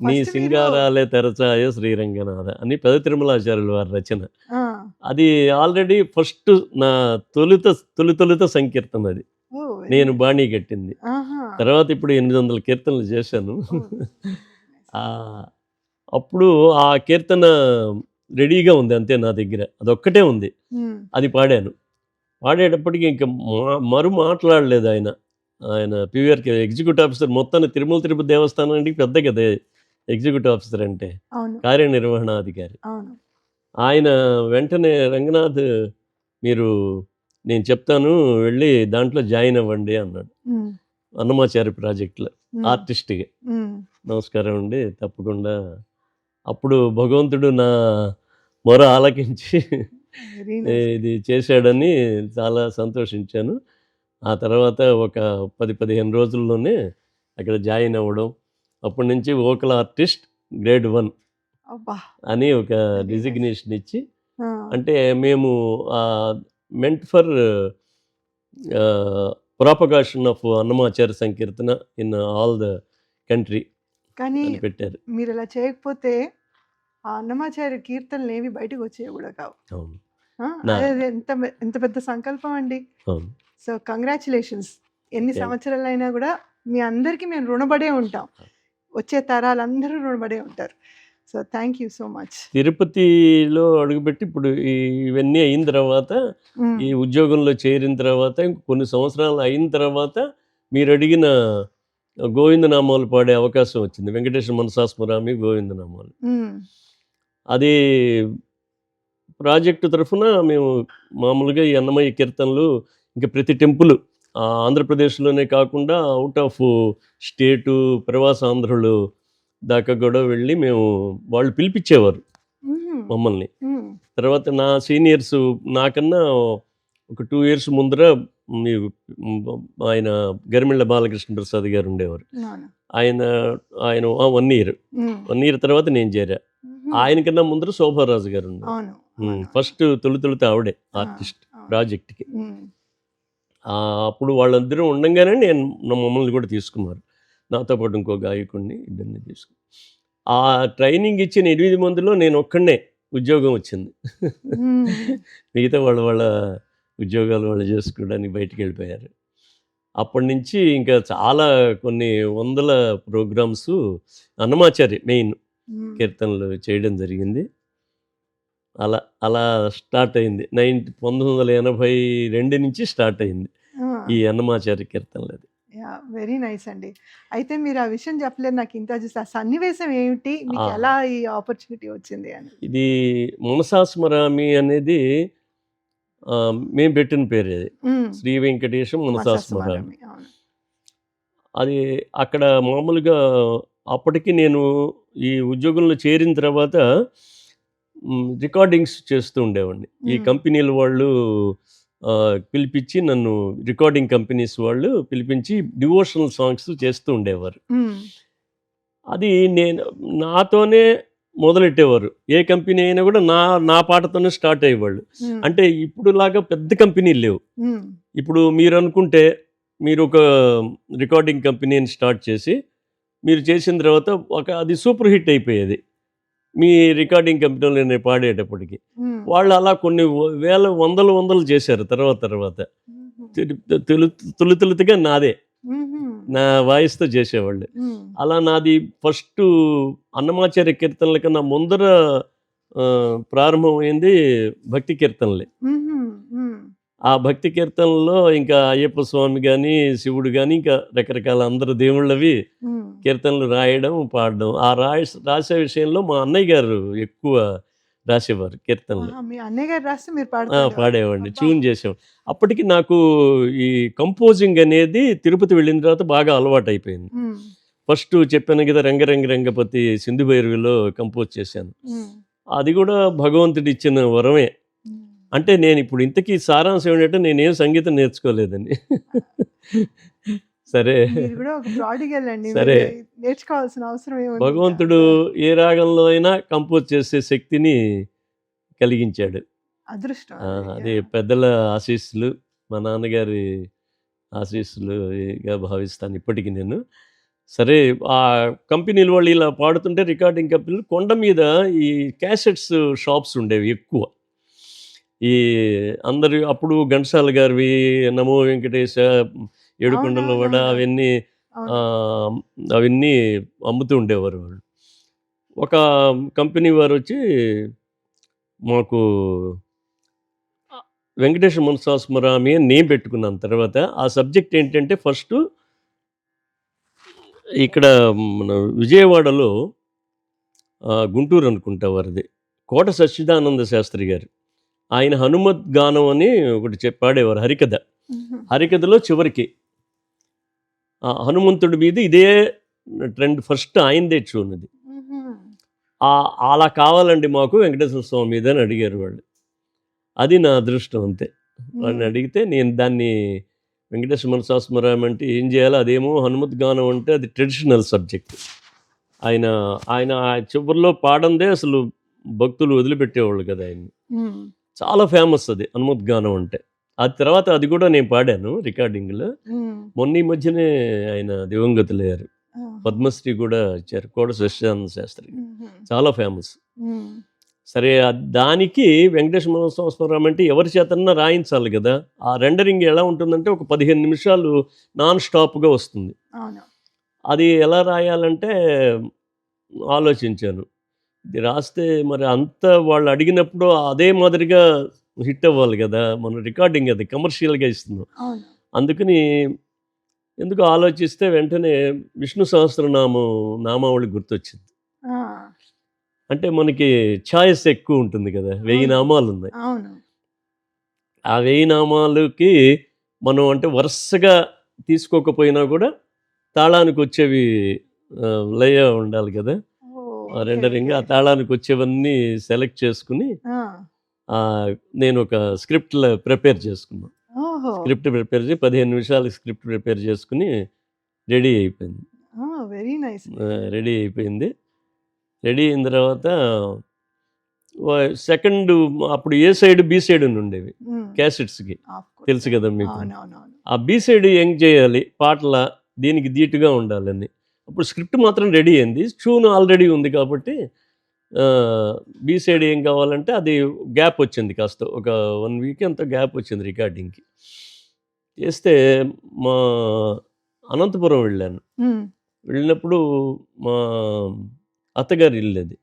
నీ సింగారాలే తెరచాయ శ్రీరంగనాథ అని పెద తిరుమలాచార్యుల వారి రచన. అది ఆల్రెడీ ఫస్ట్ నా తొలుత సంకీర్తన. అది నేను బాణీ కట్టింది. తర్వాత ఇప్పుడు 800 కీర్తనలు చేశాను. అప్పుడు ఆ కీర్తన రెడీగా ఉంది అంతే నా దగ్గర, అదొక్కటే ఉంది. అది పాడేటప్పటికి ఇంకా మాట్లాడలేదు ఆయన పివిఆర్కే ఎగ్జిక్యూటివ్ ఆఫీసర్. మొత్తాన్ని తిరుమల తిరుపతి దేవస్థానానికి పెద్ద కదా ఎగ్జిక్యూటివ్ ఆఫీసర్ అంటే, కార్యనిర్వహణాధికారి. ఆయన వెంటనే రంగనాథ్ నేను చెప్తాను వెళ్ళి దాంట్లో జాయిన్ అవ్వండి అన్నాడు. అన్నమాచార్య ప్రాజెక్టులో ఆర్టిస్ట్గా. నమస్కారం అండి, తప్పకుండా. అప్పుడు భగవంతుడు నా మొర ఆలకించి ఇది చేశాడని చాలా సంతోషించాను. ఆ తర్వాత ఒక 10-15 రోజుల్లోనే అక్కడ జాయిన్ అవ్వడం. అప్పటి నుంచి వోకల్ ఆర్టిస్ట్ గ్రేడ్ 1 అని ఒక డిజిగ్నేషన్ ఇచ్చి, అంటే మేము meant for propagation of Annamacharya Sankirtana in all the country కానీ పెట్టారు. మీరు ఇలా చేయకపోతే ఆ అన్నమాచార్య కీర్తనలు ఏవి బయటకు వచ్చేవి కూడా కావు. అవును, నా అదే ఎంత పెద్ద సంకల్పం అండి. అవును. So congratulations. ఎన్ని థ్యాంక్ సంవత్సరాలైనా కూడా మీ అందరికీ మేము రుణపడే ఉంటాం. వచ్చే తరాలందరూ రుణపడే ఉంటారు. So thank you so much. తిరుపతిలో అడుగుపెట్టి ఇప్పుడు ఇవన్నీ అయిన తర్వాత, ఈ ఉద్యోగంలో చేరిన తర్వాత కొన్ని సంవత్సరాలు అయిన తర్వాత మీరు అడిగిన గోవిందనామాలు పాడే అవకాశం వచ్చింది. వెంకటేశ్వర మనసాస్మరామి గోవిందనామాలు. అది ప్రాజెక్టు తరఫున మేము మామూలుగా ఈ అన్నమయ్య కీర్తనలు ఇంకా ప్రతి టెంపుల్ ఆంధ్రప్రదేశ్లోనే కాకుండా అవుట్ ఆఫ్ స్టేటు ప్రవాస ఆంధ్రులు దాకా కూడా వెళ్ళి మేము వాళ్ళు పిలిపించేవారు మమ్మల్ని. తర్వాత నా సీనియర్స్ నాకన్నా ఒక 2 years ముందర ఆయన గరిమెళ్ళ బాలకృష్ణ ప్రసాద్ గారు ఉండేవారు. ఆయన 1 year తర్వాత నేను చేరా. ఆయనకన్నా ముందర శోభారాజు గారు ఉండేవారు. ఫస్ట్ తొలుత ఆవిడే ఆర్టిస్ట్ ప్రాజెక్ట్కి. అప్పుడు వాళ్ళందరూ ఉండగానే మమ్మల్ని కూడా తీసుకున్నారు. నాతో పాటు ఇంకో గాయకుడిని ఇద్దరిని తీసుకుని ఆ ట్రైనింగ్ ఇచ్చిన 8 మందిలో నేను ఒక్కడనే ఉద్యోగం వచ్చింది. మిగతా వాళ్ళ ఉద్యోగాలు వాళ్ళు చేసుకోవడానికి బయటికి వెళ్ళిపోయారు. అప్పటి నుంచి ఇంకా చాలా కొన్ని వందల ప్రోగ్రామ్స్ అన్నమాచారి మెయిన్ కీర్తనలు చేయడం జరిగింది. అలా స్టార్ట్ అయింది. 1982 నుంచి స్టార్ట్ అయింది ఈ అన్నమాచారి కీర్తనలు. అది వెరీ నైస్ అండి. అయితే మీరు ఆ విషయం చెప్పలేదు నాకు. ఇంత చూసి ఆ సన్నివేశం ఏమిటి, మీకు ఎలా ఈ ఆపర్చునిటీ వచ్చింది అని. ఇది మనసాస్మరామి అనేది మేము పెట్టిన పేరు. అది శ్రీ వెంకటేశం మనసాస్మరామి. అది అక్కడ మామూలుగా అప్పటికి నేను ఈ ఉద్యోగంలో చేరిన తర్వాత రికార్డింగ్స్ చేస్తూ ఉండేవాడిని. ఈ కంపెనీల వాళ్ళు పిలిపించి నన్ను, రికార్డింగ్ కంపెనీస్ వాళ్ళు పిలిపించి డివోషనల్ సాంగ్స్ చేస్తూ ఉండేవారు. అది నాతోనే మొదలెట్టేవారు. ఏ కంపెనీ అయినా కూడా నా పాటతోనే స్టార్ట్ అయ్యేవాళ్ళు. అంటే ఇప్పుడు లాగా పెద్ద కంపెనీలు లేవు. ఇప్పుడు మీరు అనుకుంటే మీరు ఒక రికార్డింగ్ కంపెనీని స్టార్ట్ చేసి మీరు చేసిన తర్వాత అది సూపర్ హిట్ అయిపోయేది మీ రికార్డింగ్ కంపెనీలో నేను పాడేటప్పటికి. వాళ్ళు అలా కొన్ని వందలు చేశారు. తర్వాత తొలుతుగా నాదే, నా వాయిస్తో చేసేవాళ్ళు. అలా నాది ఫస్ట్ అన్నమాచార్య కీర్తనల కన్నా ముందర ప్రారంభమైంది భక్తి కీర్తనలే. ఆ భక్తి కీర్తనలో ఇంకా అయ్యప్ప స్వామి కానీ, శివుడు కానీ, ఇంకా రకరకాల అందరు దేవుళ్ళవి కీర్తనలు రాయడం, పాడడం. ఆ రాసే విషయంలో మా అన్నయ్య గారు ఎక్కువ రాసేవారు కీర్తనలు. పాడేవాడిని, ట్యూన్ చేసేవాడు. అప్పటికి నాకు ఈ కంపోజింగ్ అనేది తిరుపతి వెళ్ళిన తర్వాత బాగా అలవాటు అయిపోయింది. ఫస్ట్ చెప్పాను కదా, రంగపతి సింధు భైరవిలో కంపోజ్ చేశాను. అది కూడా భగవంతుడి ఇచ్చిన వరమే. అంటే నేను ఇప్పుడు ఇంతకీ సారాంశం ఏంటంటే నేనేం సంగీతం నేర్చుకోలేదని. సరే సరే, నేర్చుకోవాల్సిన అవసరం భగవంతుడు ఏ రాగంలో అయినా కంపోజ్ చేసే శక్తిని కలిగించాడు. అదృష్టం. అది పెద్దల ఆశీస్సులు, మా నాన్నగారి ఆశీస్సులుగా భావిస్తాను ఇప్పటికీ నేను. సరే, ఆ కంపెనీల వాళ్ళు ఇలా పాడుతుంటే రికార్డింగ్ కంపెనీలు కొండ మీద ఈ క్యాసెట్స్ షాప్స్ ఉండేవి ఎక్కువ. ఈ అందరు అప్పుడు ఘంటసాల గారివి, నమో వెంకటేశ, ఏడుకొండల వడ, అవన్నీ అమ్ముతూ ఉండేవారు వాళ్ళు. ఒక కంపెనీ వారు వచ్చి మాకు వెంకటేశ్వర మనసాస్మరామి అని నేమ్ పెట్టుకున్నాను. తర్వాత ఆ సబ్జెక్ట్ ఏంటంటే ఫస్ట్ ఇక్కడ మన విజయవాడలో గుంటూరు అనుకుంటా వారిది, కోట సచ్చిదానంద శాస్త్రి గారు, ఆయన హనుమత్ గానం అని ఒకటి పాడేవారు. హరికథలో చివరికి హనుమంతుడి మీద ఇదే ట్రెండ్, ఫస్ట్ ఆయనదే చూన్నది. అలా కావాలండి మాకు వెంకటేశ్వర స్వామి మీద అని అడిగారు వాళ్ళు. అది నా అదృష్టం అంతే. వాళ్ళని అడిగితే నేను దాన్ని వెంకటేశ్వర మనసాస్మరామి అంటే ఏం చేయాలో, అదేమో హనుమత్ గానం అంటే అది ట్రెడిషనల్ సబ్జెక్ట్. ఆయన చివరిలో పాడందే అసలు భక్తులు వదిలిపెట్టేవాళ్ళు కదా ఆయన్ని. చాలా ఫేమస్ అది హనుమత్ గానం అంటే. ఆ తర్వాత అది కూడా నేను పాడాను రికార్డింగ్లో. మొన్న ఈ మధ్యనే ఆయన దివంగతులయ్యారు, పద్మశ్రీ కూడా ఇచ్చారు, కోట సచ్చిదానంద శాస్త్రి. చాలా ఫేమస్. సరే దానికి వెంకటేశ్వర సంవత్సరం అంటే ఎవరి చేతన్నా రాయించాలి కదా. ఆ రెండరింగ్ ఎలా ఉంటుందంటే ఒక 15 నిమిషాలు నాన్ స్టాప్గా వస్తుంది. అవును. అది ఎలా రాయాలంటే ఆలోచించాను. ఇది రాస్తే మరి అంత వాళ్ళు అడిగినప్పుడు అదే మాదిరిగా హిట్ అవ్వాలి కదా. మన రికార్డింగ్ అది కమర్షియల్గా ఇస్తున్నాం. అవును. అందుకని ఎందుకు ఆలోచిస్తే వెంటనే విష్ణు సహస్రనామం నామావళి గుర్తొచ్చింది. ఆ! అంటే మనకి ఛాయిస్ ఎక్కువ ఉంటుంది కదా. 1000 అవును. నామాలు ఉన్నాయి. అవును. ఆ 1000 నామాలకి మనం అంటే వరుసగా తీసుకోకపోయినా కూడా తాళానికి వచ్చేవి లయ ఉండాలి కదా. ఓహ్! ఆ ఓకే. Rendering okay. ఆ తాళానికి వచ్చేవన్నీ సెలెక్ట్ చేసుకుని ఆ! నేను ఒక స్క్రిప్ట్ ప్రిపేర్ చేసుకున్నాను. ఓహో! స్క్రిప్ట్ ప్రిపేర్ చేసి 15 నిమిషాలు స్క్రిప్ట్ ప్రిపేర్ చేసుకుని రెడీ అయిపోయింది. ఆ! Very nice. రెడీ అయిపోయింది. రెడీ అయిన తర్వాత సెకండ్ అప్పుడు ఏ సైడ్ బి సైడ్ అని ఉండేవి హ్మ్. క్యాసెట్స్కి. Of course. తెలుసు కదా మీకు. అవునవునవును. ఆ బి సైడ్ ఏం చేయాలి పాటల దీనికి ధీటుగా ఉండాలని. అప్పుడు స్క్రిప్ట్ మాత్రం రెడీ అయింది. ట్యూన్ ఆల్రెడీ ఉంది కాబట్టి బి సైడ్ ఏం కావాలంటే అది గ్యాప్ వచ్చింది కాస్త. ఒక 1 వీక్ ఎంతో గ్యాప్ వచ్చింది రికార్డింగ్కి. చేస్తే మా అనంతపురం వెళ్ళాను. హ్మ్. వెళ్ళినప్పుడు మా అత్తగారి ఇల్లు అది.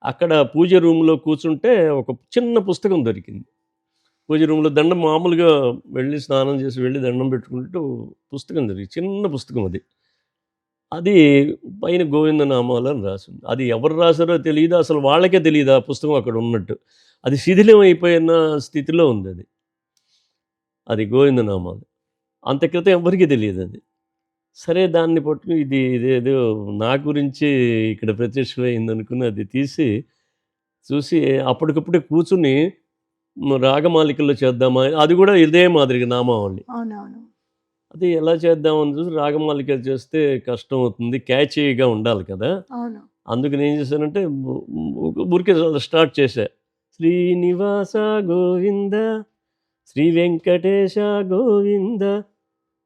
అక్కడ పూజ రూమ్‌లో కూర్చుంటే ఒక చిన్న పుస్తకం దొరికింది. పూజ రూమ్‌లో దండం మామూలుగా వెళ్ళి స్నానం చేసి వెళ్ళి దండం పెట్టుకుంటూ పుస్తకం దొరికింది. చిన్న పుస్తకం అది. అది పైన గోవిందనామాలు అని రాసుంది. అది ఎవరు రాసారో తెలీదు. అసలు వాళ్ళకే తెలీదు ఆ పుస్తకం అక్కడ ఉన్నట్టు. అది శిథిలం అయిపోయిన స్థితిలో ఉందది. అది గోవిందనామాలు. అంత క్రితం ఎవ్వరికీ తెలీదది. సరే దాన్ని పట్టుకొని ఇదేదో నా గురించి ఇక్కడ ప్రత్యక్షమైందనుకుని అది తీసి చూసి అప్పటికప్పుడే కూర్చుని రాగమాలికల్లో చేద్దామా అది కూడా ఇదే మాదిరిగా నామావళి. అవునవును. అది ఎలా చేద్దామని చూసి రాగమాలిక చేస్తే కష్టం అవుతుంది. క్యాచీగా ఉండాలి కదా. అవును. అందుకని ఏం చేశానంటే ఊరికే స్టార్ట్ చేశా. శ్రీనివాస గోవింద శ్రీ వెంకటేశ గోవింద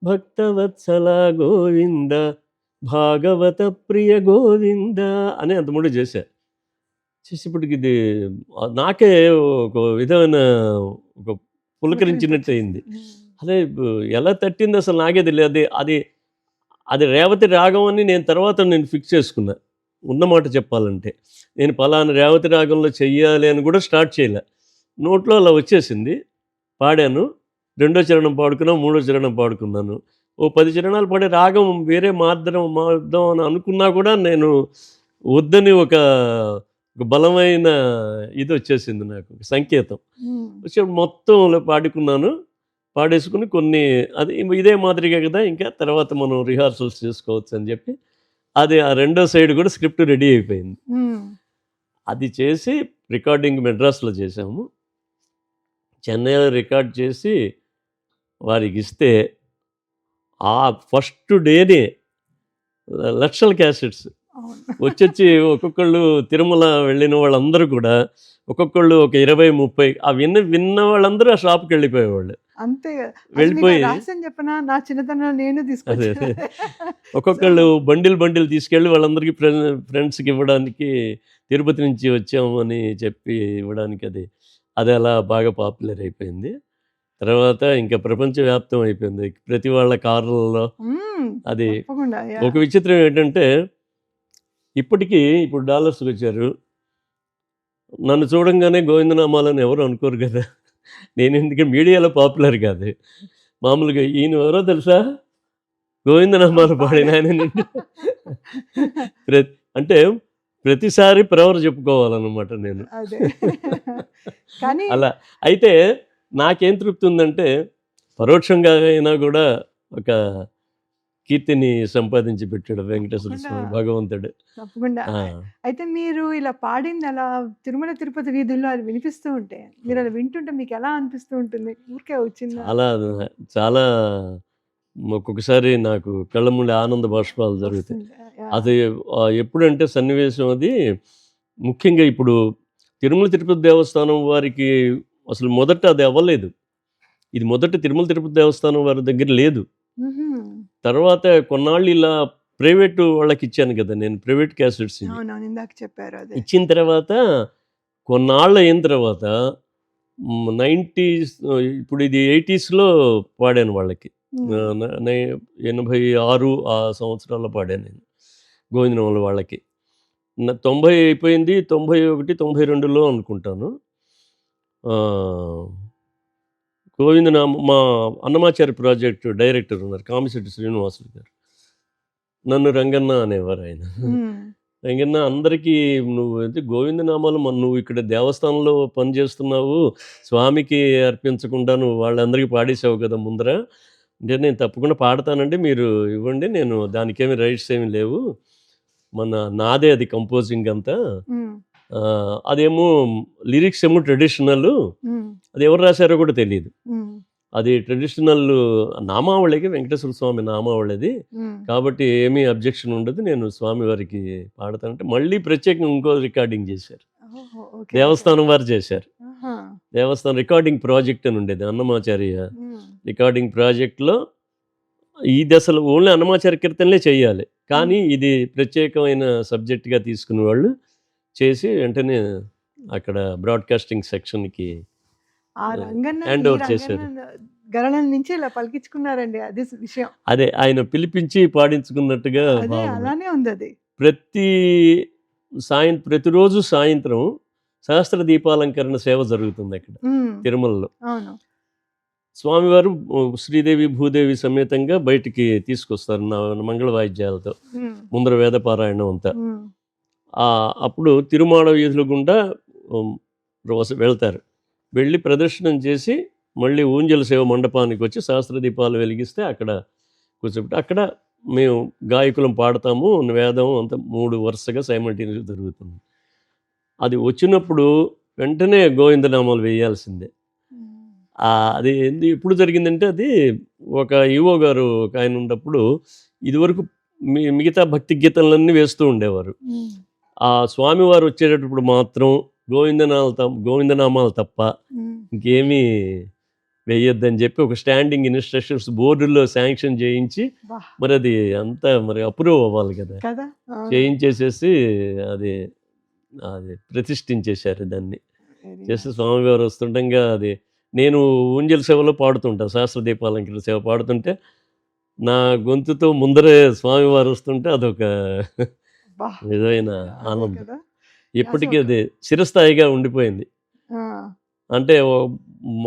భక్తవత్సల గోవింద భాగవత ప్రియ గోవింద అని అంత ముడి చేశా. చేసేప్పటికి ఇది నాకే ఒక విధమైన ఒక పులకరించినట్టు అయింది. అదే ఎలా తట్టింది అసలు నాకే తెలియదు. అది అది అది రేవతి రాగం అని నేను ఫిక్స్ చేసుకున్నా. ఉన్నమాట చెప్పాలంటే. నేను పలానా రేవతి రాగంలో చెయ్యాలి అని కూడా స్టార్ట్ చేయలే. నోట్లో అలా వచ్చేసింది. పాడాను. రెండో చరణం పాడుకున్నా, మూడో చరణం పాడుకున్నాను. ఓ 10 చరణాలు పాడే రాగం వేరే మారుద్దాం అని అనుకున్నా కూడా నేను వద్దని ఒక బలమైన ఇది వచ్చేసింది నాకు సంకేతం. వచ్చేప్పుడు మొత్తం పాడుకున్నాను. పాడేసుకుని కొన్ని అది ఇదే మాదిరిగా కదా ఇంకా తర్వాత మనం రిహార్సల్స్ చేసుకోవచ్చు అని చెప్పి అది ఆ రెండో సైడ్ కూడా స్క్రిప్ట్ రెడీ అయిపోయింది. అది చేసి రికార్డింగ్ మెడ్రాస్లో చేసాము. చెన్నైలో రికార్డ్ చేసి వారికి ఇస్తే ఆ ఫస్ట్ డేనే లక్షల క్యాసెట్స్ వచ్చి ఒక్కొక్కళ్ళు తిరుమల వెళ్ళిన వాళ్ళందరూ కూడా ఒక్కొక్కళ్ళు ఒక 20-30 ఆ విన్న వాళ్ళందరూ ఆ షాప్కి వెళ్ళిపోయేవాళ్ళు. అంతే వెళ్ళిపోయి చెప్పనా నా చిన్నతనంలో నేను అదే ఒక్కొక్కళ్ళు బండిల్ తీసుకెళ్ళి వాళ్ళందరికీ ఫ్రెండ్స్కి ఇవ్వడానికి తిరుపతి నుంచి వచ్చాము అని చెప్పి ఇవ్వడానికి అది అలా బాగా పాపులర్ అయిపోయింది. తర్వాత ఇంకా ప్రపంచవ్యాప్తం అయిపోయింది. ప్రతి వాళ్ళ కార్లలో అది. ఒక విచిత్రం ఏంటంటే ఇప్పుడు డాలర్స్కి వచ్చారు. నన్ను చూడంగానే గోవిందనామాలని ఎవరు అనుకోరు కదా. నేను ఎందుకంటే మీడియాలో పాపులర్ కాదు. మామూలుగా ఈయన ఎవరో తెలుసా గోవిందనామాలు పాడిన ఆయన అంటే ప్రతిసారి ప్రవర్ చెప్పుకోవాలన్నమాట నేను. అలా అయితే నాకేం తృప్తి ఉందంటే పరోక్షంగా అయినా కూడా ఒక కీర్తిని సంపాదించి పెట్టాడు వెంకటేశ్వర స్వామి భగవంతుడు. తప్పకుండా. అయితే మీరు ఇలా పాడింది అలా తిరుమల తిరుపతి వీధుల్లో అది వినిపిస్తూ ఉంటే మీరు అలా వింటుంటే మీకు ఎలా అనిపిస్తూ ఉంటుంది? ఊరికే వచ్చింది చాలా ఒక్కొక్కసారి నాకు కళ్ళ ముందు ఆనంద బాష్పాలు జరుగుతాయి. అది ఎప్పుడంటే సన్నివేశం అది ముఖ్యంగా ఇప్పుడు తిరుమల తిరుపతి దేవస్థానం వారికి అసలు మొదట అది అవ్వలేదు. ఇది మొదట తిరుమల తిరుపతి దేవస్థానం వారి దగ్గర లేదు. తర్వాత కొన్నాళ్ళు ఇలా ప్రైవేటు వాళ్ళకి ఇచ్చాను కదా నేను ప్రైవేట్ క్యాసెట్స్ చెప్పారు. ఇచ్చిన తర్వాత కొన్నాళ్ళు అయిన తర్వాత 90s, ఇప్పుడు ఇది 80sలో పాడాను వాళ్ళకి. 86 ఆ సంవత్సరాల్లో పాడాను నేను గోవిందనామాలు వాళ్ళకి. 90 అయిపోయింది, 91, 92లో అనుకుంటాను. మా అన్నమాచార్య ప్రాజెక్టు డైరెక్టర్ ఉన్నారు, కామిశెట్టి శ్రీనివాసులు గారు. నన్ను రంగన్న అనేవారు ఆయన. రంగన్న, అందరికీ నువ్వు అయితే గోవిందనామాలు నువ్వు ఇక్కడ దేవస్థానంలో పనిచేస్తున్నావు, స్వామికి అర్పించకుండా నువ్వు వాళ్ళందరికీ పాడేసావు కదా ముందర. అంటే నేను తప్పకుండా పాడతానండి, మీరు ఇవ్వండి, నేను దానికేమి రైట్స్ ఏమి లేవు, నాదే అది కంపోజింగ్ అంతా. అదేమో లిరిక్స్ ఏమో ట్రెడిషనల్, అది ఎవరు రాశారో కూడా తెలియదు. అది ట్రెడిషనల్ నామావళికి, వెంకటేశ్వర స్వామి నామావళిది కాబట్టి ఏమీ అబ్జెక్షన్ ఉండదు, నేను స్వామి వారికి పాడతానంటే మళ్ళీ ప్రత్యేకంగా ఇంకో రికార్డింగ్ చేశారు. దేవస్థానం వారు చేశారు. దేవస్థానం రికార్డింగ్ ప్రాజెక్ట్ అని ఉండేది, అన్నమాచార్య రికార్డింగ్ ప్రాజెక్ట్లో. ఈ దశలో ఓన్లీ అన్నమాచార్య కీర్తనలే చేయాలి, కానీ ఇది ప్రత్యేకమైన సబ్జెక్ట్గా తీసుకునే వాళ్ళు చేసి వెంటనే అక్కడ బ్రాడ్కాస్టింగ్ సెక్షన్కి హ్యాండ్ ఓవర్ చేశారు. గరణం నుంచి ఇలా పలికించుకున్నారండి, అది విషయం. అదే ఆయన పిలిపించి పాడించుకున్నట్టుగా అలానే ఉంది అది. ప్రతిరోజు సాయంత్రం సహస్ర దీపాలంకరణ సేవ జరుగుతుంది అక్కడ తిరుమలలో. స్వామివారు శ్రీదేవి భూదేవి సమేతంగా బయటికి తీసుకొస్తారు మంగళ వాయిద్యాలతో, ముందర వేదపారాయణం అంతా. అప్పుడు తిరుమాడ వీధుల గుండా వెళ్తారు, వెళ్ళి ప్రదర్శనం చేసి మళ్ళీ ఊంజల సేవ మండపానికి వచ్చి సహస్ర దీపాలు వెలిగిస్తే అక్కడ కూర్చోబెట్టి అక్కడ మేము గాయకులం పాడతాము, వేదం అంతా 3 వరుసగా సైమల్టేనియస్గా జరుగుతుంది. అది వచ్చినప్పుడు వెంటనే గోవిందనామాలు వేయాల్సిందే. అది ఎప్పుడు జరిగిందంటే, అది ఒక ఈవో గారు ఒక ఆయన ఉన్నప్పుడు ఇదివరకు మిగతా భక్తి గీతాలన్నీ వేస్తూ ఉండేవారు. ఆ స్వామివారు వచ్చేటప్పుడు మాత్రం గోవిందనామాలు తప్ప ఇంకేమీ వేయొద్దని చెప్పి ఒక స్టాండింగ్ ఇన్స్ట్రక్షన్స్ బోర్డులో శాంక్షన్ చేయించి, మరి అది అంతా మరి అప్రూవ్ అవ్వాలి కదా, చేయించేసేసి అది ప్రతిష్ఠించేశారు దాన్ని. చేసి స్వామివారు వస్తుండగా అది నేను ఊంజల సేవలో పాడుతుంటా, సహస్ర దీపాలంకరణ సేవ పాడుతుంటే నా గొంతుతో ముందరే స్వామివారు వస్తుంటే అదొక నిజమైన ఆనందం. ఇప్పటికీ అది చిరస్థాయిగా ఉండిపోయింది. అంటే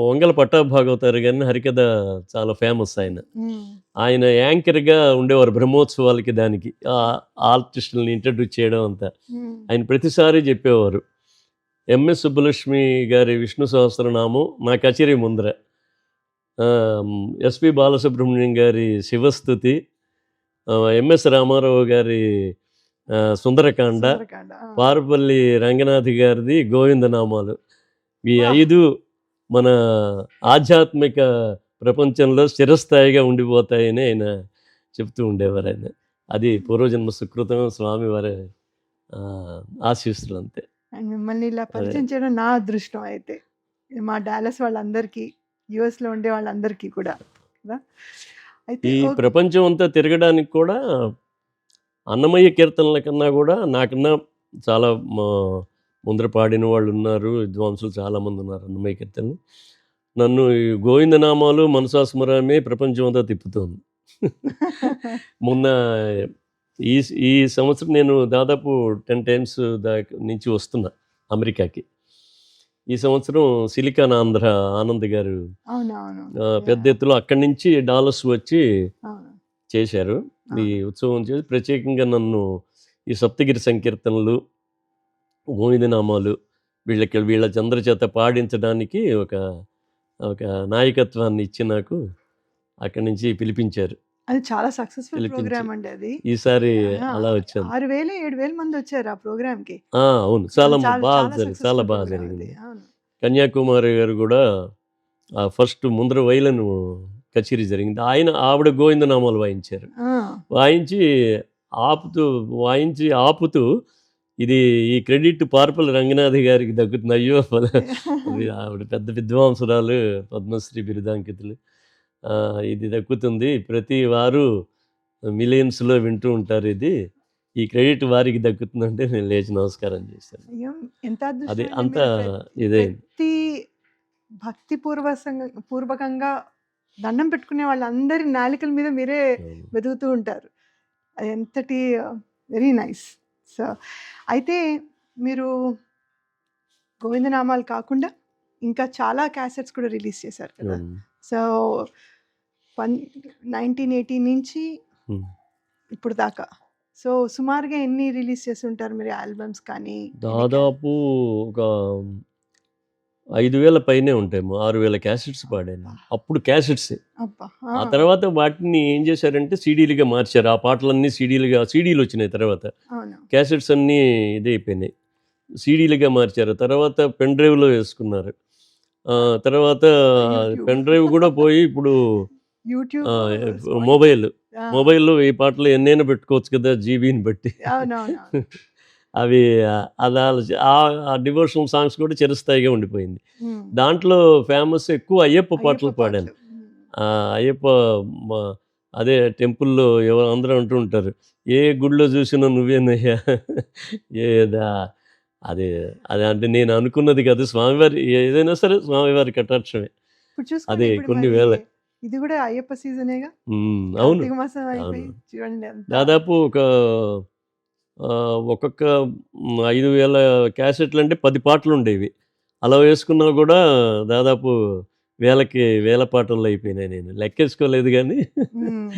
వంగల పట్టాభాగవతారు గారిని హరికథ చాలా ఫేమస్. ఆయన యాంకర్గా ఉండేవారు బ్రహ్మోత్సవాలకి, దానికి ఆర్టిస్టులని ఇంట్రడ్యూస్ చేయడం అంతా ఆయన ప్రతిసారి చెప్పేవారు. ఎంఎస్ సుబ్బలక్ష్మి గారి విష్ణు సహస్రనామం నా కచేరీ ముందర, ఎస్పి బాలసుబ్రహ్మణ్యం గారి శివస్థుతి, ఎంఎస్ రామారావు గారి సుందరకాండ, పారుపల్లి రంగనాథ్ గారిది గోవిందనామాలు, ఈ 5 మన ఆధ్యాత్మిక ప్రపంచంలో చిరస్థాయిగా ఉండిపోతాయని ఆయన చెప్తూ ఉండేవారు. ఆయన అది పూర్వజన్మ సుకృతం, స్వామివారి ఆశీస్సులు అంతే. మిమ్మల్ని ఇలా పరిచయం చేయడం నా అదృష్టం. అయితే మా డాలస్ వాళ్ళందరికీ, యుఎస్లో ఉండే వాళ్ళందరికీ కూడా కదా. అయితే ఈ ప్రపంచం అంతా తిరగడానికి కూడా అన్నమయ్య కీర్తనల కన్నా కూడా నాకన్నా చాలా ముందర పాడిన వాళ్ళు ఉన్నారు, విద్వాంసులు చాలామంది ఉన్నారు అన్నమయ్య కీర్తనలు. నన్ను ఈ గోవిందనామాలు మనసాస్మరమే ప్రపంచం అంతా తిప్పుతోంది. మొన్న ఈ సంవత్సరం నేను దాదాపు 10 times దాకా నుంచి వస్తున్నా అమెరికాకి. ఈ సంవత్సరం సిలికాన్ ఆంధ్ర ఆనంద్ గారు పెద్ద ఎత్తులో అక్కడి నుంచి డాలస్ వచ్చి చేశారు. ఈ ఉత్సవం చేసి ప్రత్యేకంగా నన్ను ఈ సప్తగిరి సంకీర్తనలు, గోవిందనామాలు వీళ్ళ చంద్ర చేత పాడించడానికి ఒక నాయకత్వాన్ని ఇచ్చి నాకు అక్కడి నుంచి పిలిపించారు. అది చాలా సక్సెస్ఫుల్ ప్రోగ్రామ్ అండి. అది ఈసారి అలా వచ్చాను. 6,000-7,000 మంది వచ్చారు ఆ ప్రోగ్రామ్ కి. అవును, చాలా బాగా జరిగింది. కన్యాకుమారి గారు కూడా ఫస్ట్ ముందర వైలను కచేరీ జరిగింది. ఆవిడ గోవిందనామాలు వాయించారు. వాయించి ఆపుతూ ఇది ఈ క్రెడిట్ పార్పల్ రంగనాథ్ గారికి దక్కుతుంది. అయ్యో, ఆవిడ పెద్ద విద్వాంసురాలు, పద్మశ్రీ బిరుదాంకితులు, ఇది దక్కుతుంది, ప్రతి వారు మిలియన్స్లో వింటూ ఉంటారు, ఈ క్రెడిట్ వారికి దక్కుతుందంటే నేను లేచి నమస్కారం చేశాను. అయ్యో! ఎంత అది అదృష్టం అండి. అంత మీరు ఇదైంది. ప్రతి భక్తి పూర్వకంగా దండం పెట్టుకునే వాళ్ళందరి నాలికల మీద మీరే అవును. వెతుకుతూ ఉంటారు. అది ఎంతటి వెరీ నైస్. సో, అయితే మీరు గోవిందనామాలు కాకుండా ఇంకా చాలా క్యాసెట్స్ కూడా రిలీజ్ చేశారు కదా! అవును. సో, 1980 నుంచి హ్మ్. ఇప్పుడు దాకా. సో, సుమారుగా ఎన్ని రిలీజ్ చేసుంటారు మీరు ఆల్బమ్స్ కానీ? దాదాపు ఒక 5,000 పైనే ఉంటాయేమో. 6,000 క్యాసెట్స్ పాడాను. అప్పుడు క్యాసెట్సే. అబ్బా! ఆ తర్వాత వాటిని ఏం చేశారంటే సీడీలుగా మార్చారు. ఆ పాటలన్నీ సీడీలు వచ్చినాయి తర్వాత. అవును. క్యాసెట్స్ అన్నీ ఇదైపోయినాయి. సీడీలుగా మార్చారు. తర్వాత పెన్ డ్రైవ్‌లో వేసుకున్నారు. తర్వాత యూట్యూబ్. పెన్ డ్రైవ్ కూడా పోయి ఇప్పుడు యూట్యూబ్, మొబైల్‌లో ఈ పాటలు ఎన్నైనా పెట్టుకోవచ్చు కదా! జీబీని బట్టి. అవునవును. అవి అలా ఆ డివోషనల్ సాంగ్స్ కూడా చిరస్థాయిగా ఉండిపోయింది. హ్మ్. దాంట్లో ఫేమస్ ఎక్కువ అయ్యప్ప పాటలు పాడాను. అయ్యప్ప మ అదే టెంపుల్‌లో అందరూ అంటూ ఉంటారు. ఏ గుడిలో చూసినా నువ్వేనయ్యా ఏదా అది అది అంటే నేను అనుకున్నది కాదు. స్వామివారి ఏదైనా సరే స్వామివారి కటాక్షమే. ఇప్పుడు చూసుకోండి, అది ఇప్పుడు కొన్ని మరి వేల. ఇది కూడా అయ్యప్ప సీజనేగా. అవును. కార్తీక మాసం అయిపోయి అవును. చూడండి ఎంత. దాదాపు ఒక్కొక్క 5,000 క్యాసెట్లంటే 10 పాటలుండేవి. అలా వేసుకున్నా కూడా దాదాపు వేల పాటల్లో అయిపోయినాయి. నేను లెక్కేసుకోలేదు గానీ హ్మ్.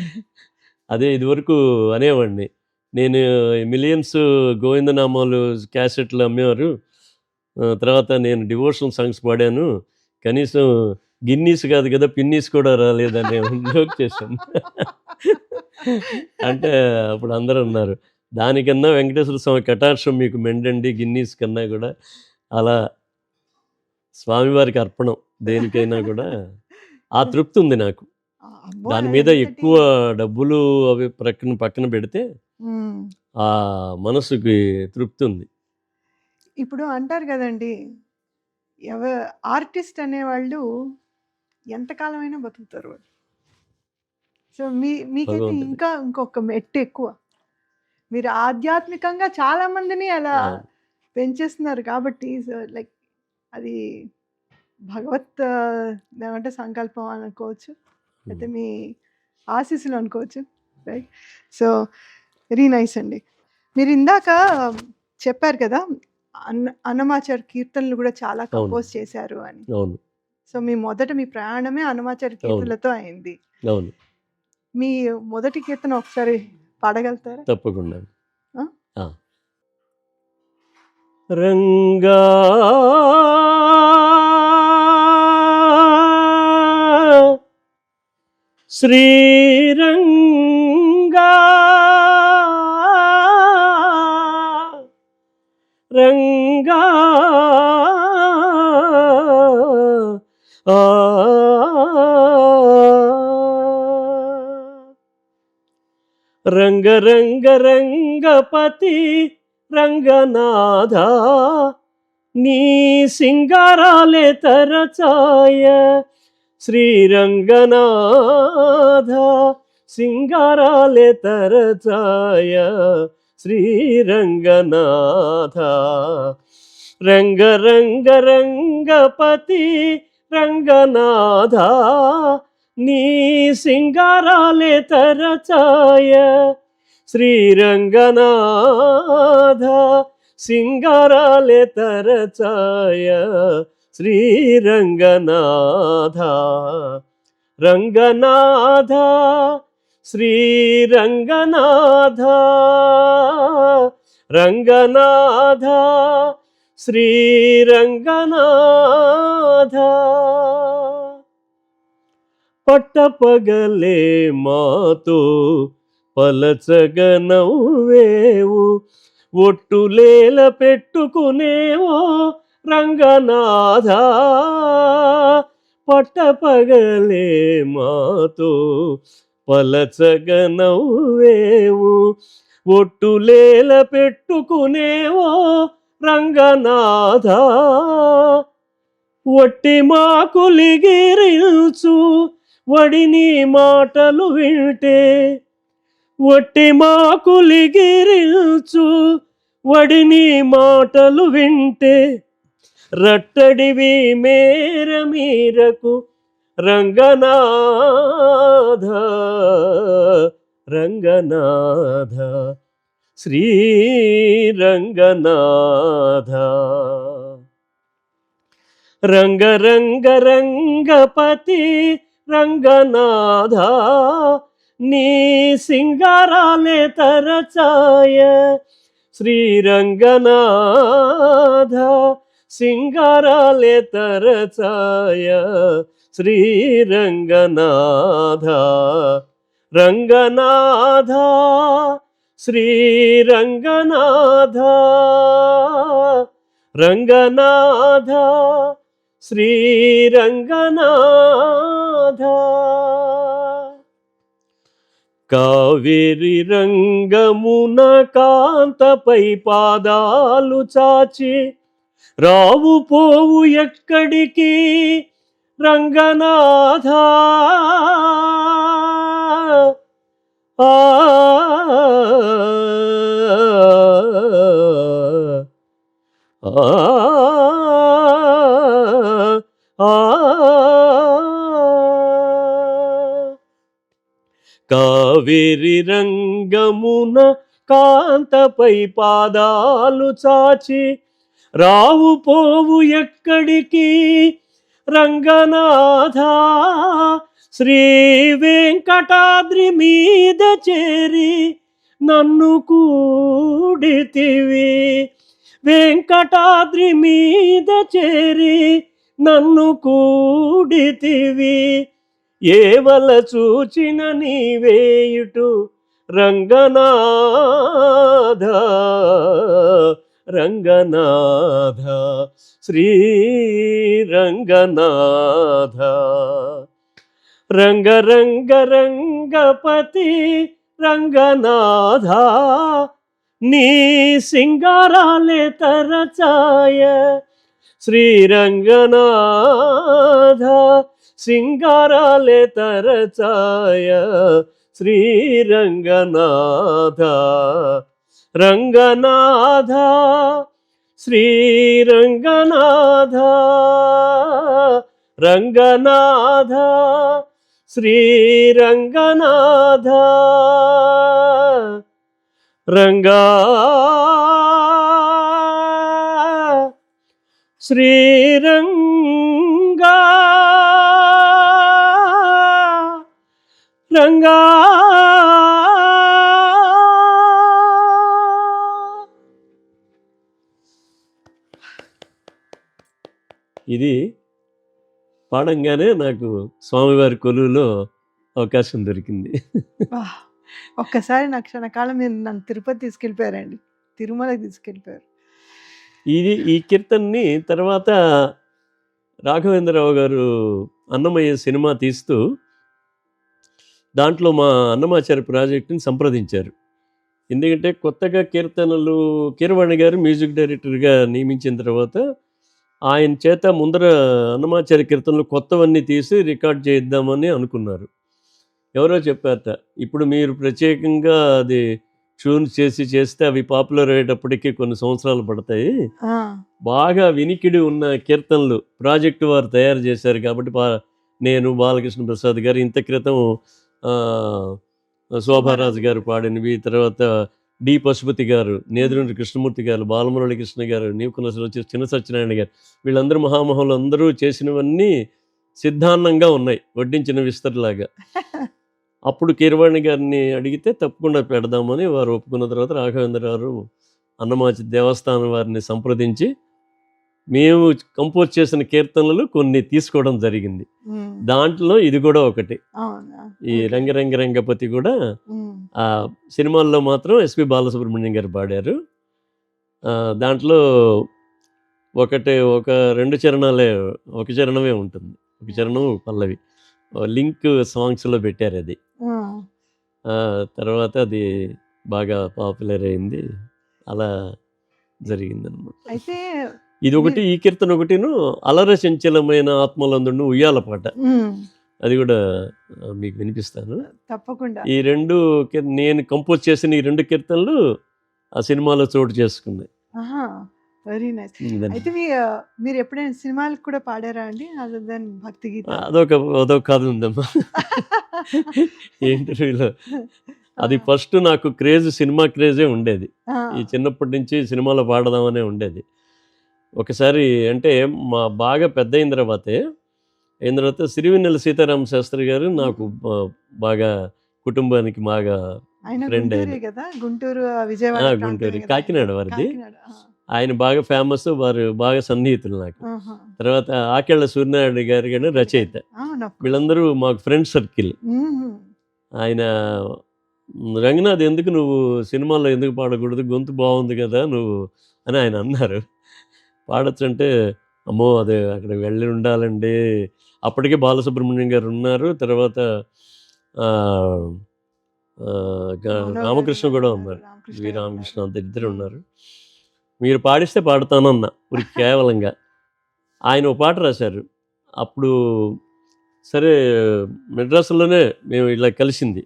అదే ఇదివరకు అనేవాడిని. నేను మిలియన్స్ గోవిందనామాలు క్యాసెట్లు అమ్మేవారు. తర్వాత నేను డివోషనల్ సాంగ్స్ పాడాను. కనీసం గిన్నీస్ కాదు కదా! పిన్నీస్ కూడా రాలేదని జోక్ చేశాను. అంటే అప్పుడు అందరూ అన్నారు. దానికన్నా వెంకటేశ్వర స్వామి కటాక్షం మీకు మెండండి గిన్నీస్ కన్నా కూడా. అలా స్వామివారికి అర్పణం దేనికైనా కూడా ఆ తృప్తి ఉంది నాకు. అబ్బో! దాని మీద ఎంతటి. ఎక్కువ డబ్బులు అవి పక్కన పెడితే హ్మ్. ఆ మనసుకి తృప్తి ఉంది. ఇప్పుడు అంటారు కదండి, ఆర్టిస్ట్ అనేవాళ్ళు ఎంతకాలమైనా బతుకుతారు వాళ్ళు. సో, మీకైతే భగవంతుడి. ఇంకొక మెట్టు ఎక్కువ. మీరు ఆధ్యాత్మికంగా చాలా మందిని అలా అవును. పెంచేస్తున్నారు కాబట్టి, సో, లైక్ అది భగవత్ ఏమంటే సంకల్పం అనుకోవచ్చు. అయితే మీ ఆశీస్సులు అనుకోవచ్చు. రైట్. సో, వెరీ నైస్ అండి. మీరు ఇందాక చెప్పారు కదా! అన్నమాచార్య కీర్తనలు కూడా చాలా అవును. కంపోజ్ చేశారు అని. అవును. సో, మీ ప్రయాణమే అన్నమాచార్య అవును. కీర్తనలతో అయింది. అవును. మీ మొదటి కీర్తన ఒకసారి పాడగలుగుతారా? తప్పకుండా. ఆ? ఆ! రంగా శ్రీరంగా రంగా ఆ రంగ రంగ రంగపతి రంగనాథ నీ సింగారాలే తరచాయ శ్రీరంగనాథ సింగారాలే తరచాయ శ్రీరంగనాథ రంగ రంగ రంగపతి రంగనాథ నీ సింగారాలే తరచాయ శ్రీరంగనాథ సింగారాలే తరచాయ శ్రీరంగనాథ రంగనాథ శ్రీరంగనాథ రంగనాథ శ్రీరంగనాథ పట్టపగలే మాతో పలచగనవ్వేవు ఒట్టులేల పెట్టుకునేవో రంగనాథ పట్టపగలే మాతో పలచగనవ్వేవు ఒట్టులేల పెట్టుకునేవో రంగనాథ వట్టి మాకులిగిరిల్చు వడిని మాటలు వింటే వట్టి మాకులిగిరిల్చు వడిని మాటలు వింటే రట్టడివి మేర మీరకు రంగనాథ రంగనాథ శ్రీ రంగనాథ రంగ రంగ రంగపతి రంగనాథ నీ సింగారాలే తరచాయ శ్రీరంగనాథ సింగారాలే తరచాయ శ్రీరంగనాథ రంగనాథ శ్రీరంగనాథ రంగనాథ శ్రీరంగనాథ కావేరి రంగమున కాంతపై పాదాలు చాచి రావు పోవు ఎక్కడికి రంగనాథ ఆ కావేరి రంగమున కాంతపై పాదాలు చాచి రావు పోవు ఎక్కడికి రంగనాథ శ్రీ వెంకటాద్రి మీద చేరి నన్ను కూడితివి వెంకటాద్రి మీద చేరి నన్ను కూడితివి ఏవల చూచిన నీవేయుటు రంగనాథ రంగనాథ శ్రీ రంగనాథ రంగ రంగ రంగపతి రంగనాథ నీ సింగారాలే తరచాయ శ్రీరంగనాథ సింగారాలే తరచాయ శ్రీరంగనాథ రంగనాథ శ్రీరంగనాథ రంగనాథ శ్రీరంగనాథ రంగా శ్రీరంగా రంగా ఇది పాడంగానే నాకు స్వామివారి కొలువులో అవకాశం దొరికింది. వాహ్! ఒక్కసారి నా క్షణకాలం మీరు నన్ను తిరుపతి తీసుకెళ్ళిపోయారండి. తిరుమలకి తీసుకెళ్ళిపోయారు. ఈ కీర్తనని తర్వాత రాఘవేంద్రరావు గారు అన్నమయ్య సినిమా తీస్తూ దాంట్లో మా అన్నమాచార్య ప్రాజెక్టుని సంప్రదించారు. ఎందుకంటే కొత్తగా కీరవాణి గారు మ్యూజిక్ డైరెక్టర్గా నియమించిన తర్వాత ఆయన చేత ముందర అన్నమాచార్య కీర్తనలు కొత్తవన్నీ తీసి రికార్డ్ చేద్దామని అనుకున్నారు. ఎవరో చెప్పారట, ఇప్పుడు మీరు ప్రత్యేకంగా అది ట్యూన్ చేస్తే అవి పాపులర్ అయ్యేటప్పటికీ కొన్ని సంవత్సరాలు పడతాయి, బాగా వినికిడి ఉన్న కీర్తనలు ప్రాజెక్టు వారు తయారు చేశారు కాబట్టి నేను బాలకృష్ణ ప్రసాద్ గారు ఇంత క్రితం శోభారాజు గారు పాడినవి, తర్వాత డి పశుపతి గారు, నేదురుని కృష్ణమూర్తి గారు, బాలమురళి కృష్ణ గారు, నీవుకున్న చిన్న సత్యనారాయణ గారు, వీళ్ళందరూ మహామహులు అందరూ చేసినవన్నీ సిద్ధాన్నంగా ఉన్నాయి, వడ్డించిన విస్తరలాగా. అప్పుడు కీరవాణి గారిని అడిగితే తప్పకుండా పెడదామని వారు ఒప్పుకున్న తర్వాత రాఘవేంద్ర గారు అన్నమాచి దేవస్థానం వారిని సంప్రదించి మేము కంపోజ్ చేసిన కీర్తనలు కొన్ని తీసుకోవడం జరిగింది. దాంట్లో ఇది కూడా ఒకటి. ఈ రంగరంగ రంగపతి కూడా ఆ సినిమాల్లో మాత్రం ఎస్పి బాలసుబ్రహ్మణ్యం గారు పాడారు. దాంట్లో ఒక 2 చరణాలే, ఒక చరణమే ఉంటుంది, ఒక చరణం పల్లవి లింక్ సాంగ్స్లో పెట్టారు. అది తర్వాత అది బాగా పాపులర్ అయింది, అలా జరిగిందనమాట. అయితే ఇది ఒకటి, ఈ కీర్తన ఒకటిను అలర చంచలమైన ఆత్మలందును ఉయ్యాల పాట. అది కూడా మీకు వినిపిస్తాను. తప్పకుండా. ఈ 2 నేను కంపోజ్ చేసిన ఈ 2 కీర్తనలు ఆ సినిమాలో చోటు చేసుకున్నాయి. ఆహా! Very nice. ఇదండి. అయితే మీరు ఎప్పుడైనా సినిమాలకు కూడా పాడారా అండి? అదర్ దెన్ భక్తి గీతాలు? అదొక కథ ఉందమ్మా. ఇంటర్వ్యూలో అది ఫస్ట్ నాకు సినిమా క్రేజే ఉండేది. ఆ! ఈ చిన్నప్పటి నుంచి సినిమాలో పాడదామనే ఉండేది. ఒకసారి అంటే బాగా పెద్దయిన తర్వాత సిరివెన్నెల సీతారామ శాస్త్రి గారు నాకు బాగా కుటుంబానికి బాగా ఆయన ఫ్రెండ్ గుంటూరే ఆయన. గదా! గుంటూరు, విజయవాడ ప్రాంతమే గుంటూరు, గదా! కాకినాడ వారిది. కాకినాడ. ఆయన బాగా ఫేమస్, వారు బాగా సన్నిహితులు నాకు. ఆహా! తర్వాత ఆకెళ్ళ సూర్యనారాయణ గారు గాని రచయిత. అవును. Of course. వీళ్ళందరూ మాకు ఫ్రెండ్ సర్కిల్. హుహు. ఆయన రంగనాథ్ ఎందుకు నువ్వు సినిమాలో ఎందుకు పాడకూడదు, గొంతు బాగుంది కదా నువ్వు అని ఆయన అన్నారు. పాడొచ్చంటే అమ్మో అదే అక్కడ వెళ్ళి ఉండాలండి. అప్పటికే బాలసుబ్రహ్మణ్యం గారు ఉన్నారు. తర్వాత ఆ, ఆ, మనోహర్ రామకృష్ణ గారు కూడా ఉన్నారు. ఉన్నారు. రామకృష్ణ వి గారు రామకృష్ణ ఉన్నారు. అంత ఇద్దరు ఉన్నారు. మీరు పాడిస్తే పాడతానన్న ఊరికి కేవలంగా. ఆయన ఒక పాట రాశారు. అప్పుడు సరే మెడ్రాసులోనే మేము ఇలా కలిసింది.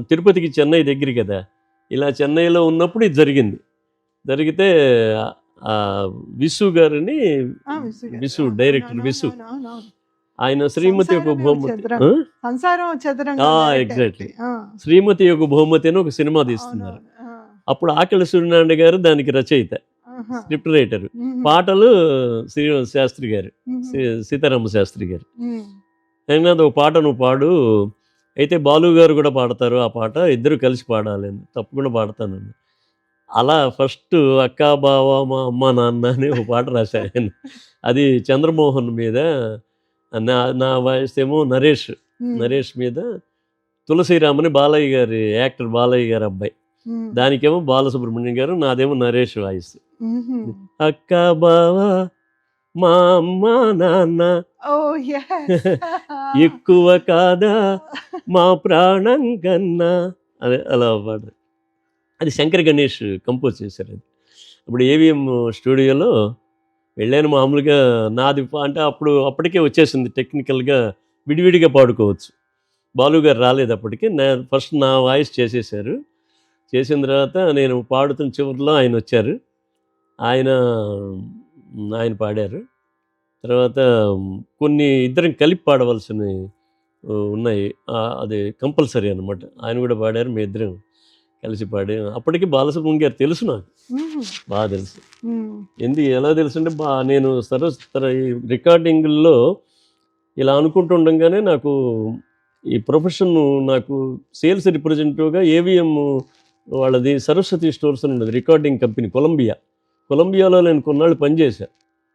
తిరుపతికి చెన్నై దగ్గర కదా. ఇలా చెన్నైలో ఉన్నప్పుడు ఇది జరిగితే ఆ, విసు గారిని, ఆ! విసు గారు. విసు డైరెక్టర్ విసు, అవునవునవునవును. ఆయన శ్రీమతి ఒక సంసారమే బహుమతి, చదరంగం. సంసారం చదరంగం డైరెక్ట్ ఎగ్జాక్ట్లీ అయింది. ఆ! శ్రీమతి ఒక బహుమతి అని ఒక సినిమా తీస్తున్నారు. అవునవును. ఆ! అప్పుడు ఆకెళ్ళ సూర్యనారాయణ గారు దానికి రచయిత, ఆహా! Script writer. హుహు. పాటలు శ్రీ శాస్త్రి గారు, హుహు. సీతారామ శాస్త్రి గారు. హ్మ్. అయినా ఒక పాట నువ్వు పాడు, అయితే బాలు గారు కూడా పాడతారు ఆ పాట, ఇద్దరు కలిసి పాడాలి అని. తప్పకుండా పాడతానని. అలా ఫస్ట్ అక్క బావ మా అమ్మ నాన్న అని ఒక పాట రాశా ఆయన. అది చంద్రమోహన్ మీద, నా వాయిస్ ఏమో నరేష్ హ్మ్. నరేష్ మీద, తులసిరామని బాలయ్య గారి యాక్టర్, బాలయ్య గారి అబ్బాయి. హ్మ్. దానికేమో బాలసుబ్రహ్మణ్యం గారు, నాదేమో నరేష్ వాయిస్. హుహు. అక్క బావ మా అమ్మ నాన్న ఓహ్! యెస్. ఎక్కువ కాదా మా ప్రాణం కన్నా, అదే అలా పాట. అది శంకర్ గణేష్ కంపోజ్ చేశారు. అది అప్పుడు ఏవిఎం స్టూడియోలో వెళ్ళాను. మామూలుగా నాది అంటే అప్పటికే వచ్చేసింది టెక్నికల్గా, విడివిడిగా పాడుకోవచ్చు. బాలు గారు రాలేదు అప్పటికి. ఫస్ట్ నా వాయిస్ చేసేసారు. చేసిన తర్వాత నేను పాడుతున్న చివరిలో ఆయన వచ్చారు. ఆయన ఆయన పాడారు. తర్వాత కొన్ని ఇద్దరం కలిపి పాడవలసినవి ఉన్నాయి. అది కంపల్సరీ అనమాట. ఆయన కూడా పాడారు, మీ ఇద్దరం కలిసి పాడాం. అప్పటికి బాలసుబ్రహ్మణ్యం గారు తెలుసు నాకు, హుహు. బాగా తెలుసు. హ్మ్. ఎలా తెలుసు అంటే నేను ఈ రికార్డింగుల్లో ఇలా అనుకుంటుండగానే నాకు ఈ ప్రొఫెషన్, నాకు సేల్స్ రిప్రజెంటేటివ్గా ఏవిఎం వాళ్ళది సరస్వతి స్టోర్స్ అని ఉండేది, రికార్డింగ్ కంపెనీ, కొలంబియాలో నేను కొన్నాళ్ళు పనిచేశా.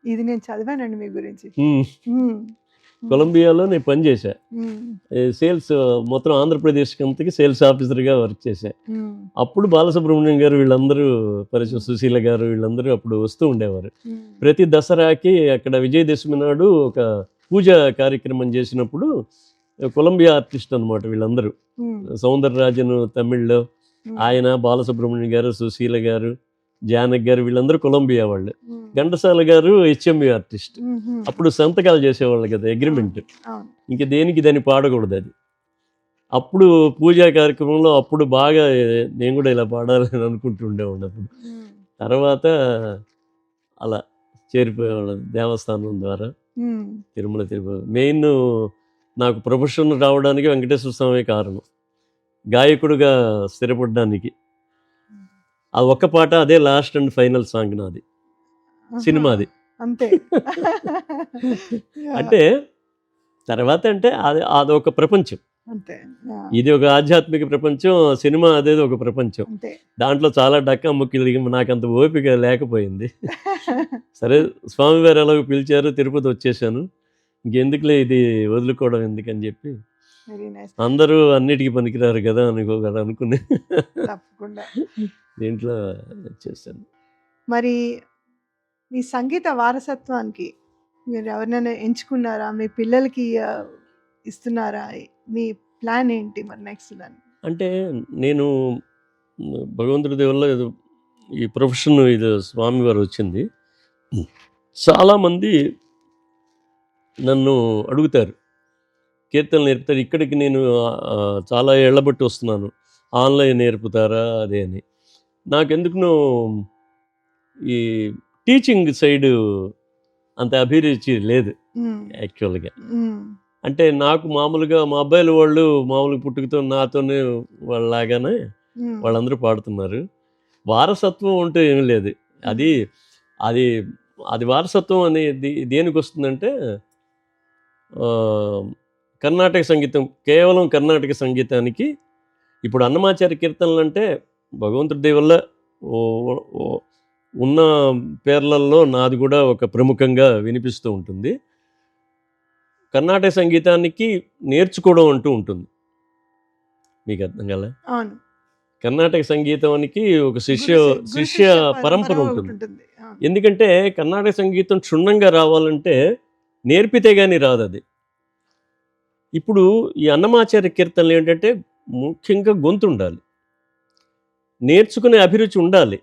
ఇది నేను చదివానండి మీ గురించి. హ్మ్. హ్మ్. కొలంబియాలో నేను పనిచేశా. హ్మ్. సేల్స్ మొత్తం ఆంధ్రప్రదేశ్ కంపెనీకి సేల్స్ ఆఫీసర్గా వర్క్ చేశా. హ్మ్. అప్పుడు బాలసుబ్రహ్మణ్యం గారు వీళ్ళందరూ పరిచయం, సుశీల గారు వీళ్ళందరూ అప్పుడు వస్తూ ఉండేవారు. హ్మ్. ప్రతి దసరాకి అక్కడ విజయదశమి నాడు ఒక పూజా కార్యక్రమం చేసినప్పుడు కొలంబియా ఆర్టిస్ట్ అనమాట వీళ్ళందరూ. హ్మ్. సౌందరరాజన్ తమిళ్లో, హ్మ్. ఆయన, బాలసుబ్రహ్మణ్యం గారు, సుశీల గారు, జానక్ గారు వీళ్ళందరూ కొలంబియా వాళ్ళు. హ్మ్. ఘంటసాల గారు హెచ్ఎంవి ఆర్టిస్ట్. హుహు. అప్పుడు సంతకాలు చేసేవాళ్ళు కదా, అగ్రిమెంట్. అవును. ఇంక దేనికి దాన్ని పాడకూడదు అది. అప్పుడు పూజా కార్యక్రమంలో అప్పుడు బాగా నేను కూడా ఇలా పాడాలని అనుకుంటూ ఉండేవాడిని అప్పుడు. హ్మ్. తర్వాత అలా చేరిపోయేవాళ్ళం దేవస్థానం ద్వారా హ్మ్. తిరుపతి. మెయిన్ నాకు ప్రొఫెషన్ రావడానికి వెంకటేశ్వర స్వామి కారణం, గాయకుడిగా స్థిరపడడానికి. ఆ ఒక్క పాట, అదే లాస్ట్ అండ్ ఫైనల్ సాంగ్ నాది ఆహా! సినిమాది. అంతే. యాహ్! అంటే తర్వాత అంటే అదొక ప్రపంచం. అంతే. యాహ్! ఇది ఒక ఆధ్యాత్మిక ప్రపంచం, సినిమా అదేది ఒక ప్రపంచం. అంతే. దాంట్లో చాలా డక్కాముక్కీలు, నాకంత ఓపిక లేకపోయింది. సరే స్వామివారు ఎలాగో పిలిచారు, తిరుపతి వచ్చేసాను. ఇంకెందుకులే ఇది వదులుకోవడం ఎందుకని చెప్పి, వెరీ నైస్. అందరూ అన్నిటికీ పనికిరారు కదా అనుకుని తప్పకుండా. దీంట్లో చేశాను. మరి మీ సంగీత వారసత్వానికి మీరు ఎవరినైనా ఎంచుకున్నారా? మీ పిల్లలకి ఇస్తున్నారా? మీ ప్లాన్ ఏంటి మరి నెక్స్ట్ దాన్ని? అంటే నేను భగవంతుడి దేవుల్లో ఏదో ఈ ప్రొఫెషన్, ఇది స్వామివారు వచ్చింది. చాలామంది నన్ను అడుగుతారు, కీర్తనలు నేర్పుతారు. ఇక్కడికి నేను చాలా ఏళ్లబట్టి వస్తున్నాను. ఆన్లైన్ నేర్పుతారా అదే అని. నాకెందుకునో ఈ టీచింగ్ సైడు అంత అభిరుచి లేదు యాక్చువల్గా. అంటే నాకు మామూలుగా మా అబ్బాయిల వాళ్ళు మామూలుగా పుట్టుకతో నాతోనే వాళ్ళలాగానే వాళ్ళందరూ పాడుతున్నారు. వారసత్వం అంటూ ఏమీ లేదు. అది అది అది వారసత్వం అనేది దేనికి వస్తుందంటే కర్ణాటక సంగీతం, కేవలం కర్ణాటక సంగీతానికి ఇప్పుడు అన్నమాచార్య కీర్తనలు అంటే భగవంతుడి దయ వల్ల ఉన్న పేర్లల్లో నాది కూడా ఒక ప్రముఖంగా వినిపిస్తూ ఉంటుంది. కర్ణాటక సంగీతానికి నేర్చుకోవడం అంటూ ఉంటుంది. మీకు అర్థం కాలే? కర్ణాటక సంగీతానికి ఒక శిష్య పరంపర ఉంటుంది. ఎందుకంటే కర్ణాటక సంగీతం క్షుణ్ణంగా రావాలంటే నేర్పితే కానీ రాదు అది. ఇప్పుడు ఈ అన్నమాచార్య కీర్తనలు ఏంటంటే ముఖ్యంగా గొంతు ఉండాలి, నేర్చుకునే అభిరుచి ఉండాలి.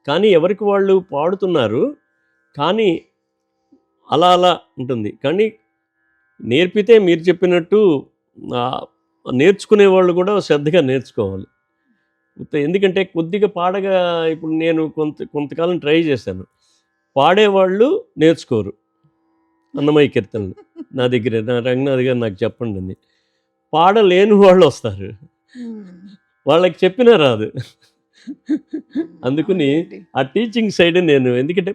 కానీ ఎవరికి వాళ్ళు పాడుతున్నారు, కానీ అలా అలా ఉంటుంది. కానీ నేర్పితే మీరు చెప్పినట్టు నేర్చుకునే వాళ్ళు కూడా శ్రద్ధగా నేర్చుకోవాలి. ఎందుకంటే కొద్దిగా పాడగా ఇప్పుడు నేను కొంతకాలం ట్రై చేశాను. పాడేవాళ్ళు నేర్చుకోరు అన్నమయ్య కీర్తనలు. నా దగ్గర రంగనాథ్ గారు నాకు చెప్పండి అని. పాడలేని వాళ్ళు వస్తారు, వాళ్ళకి చెప్పినా రాదు. అందుకని ఆ టీచింగ్ సైడ్ నేను, ఎందుకంటే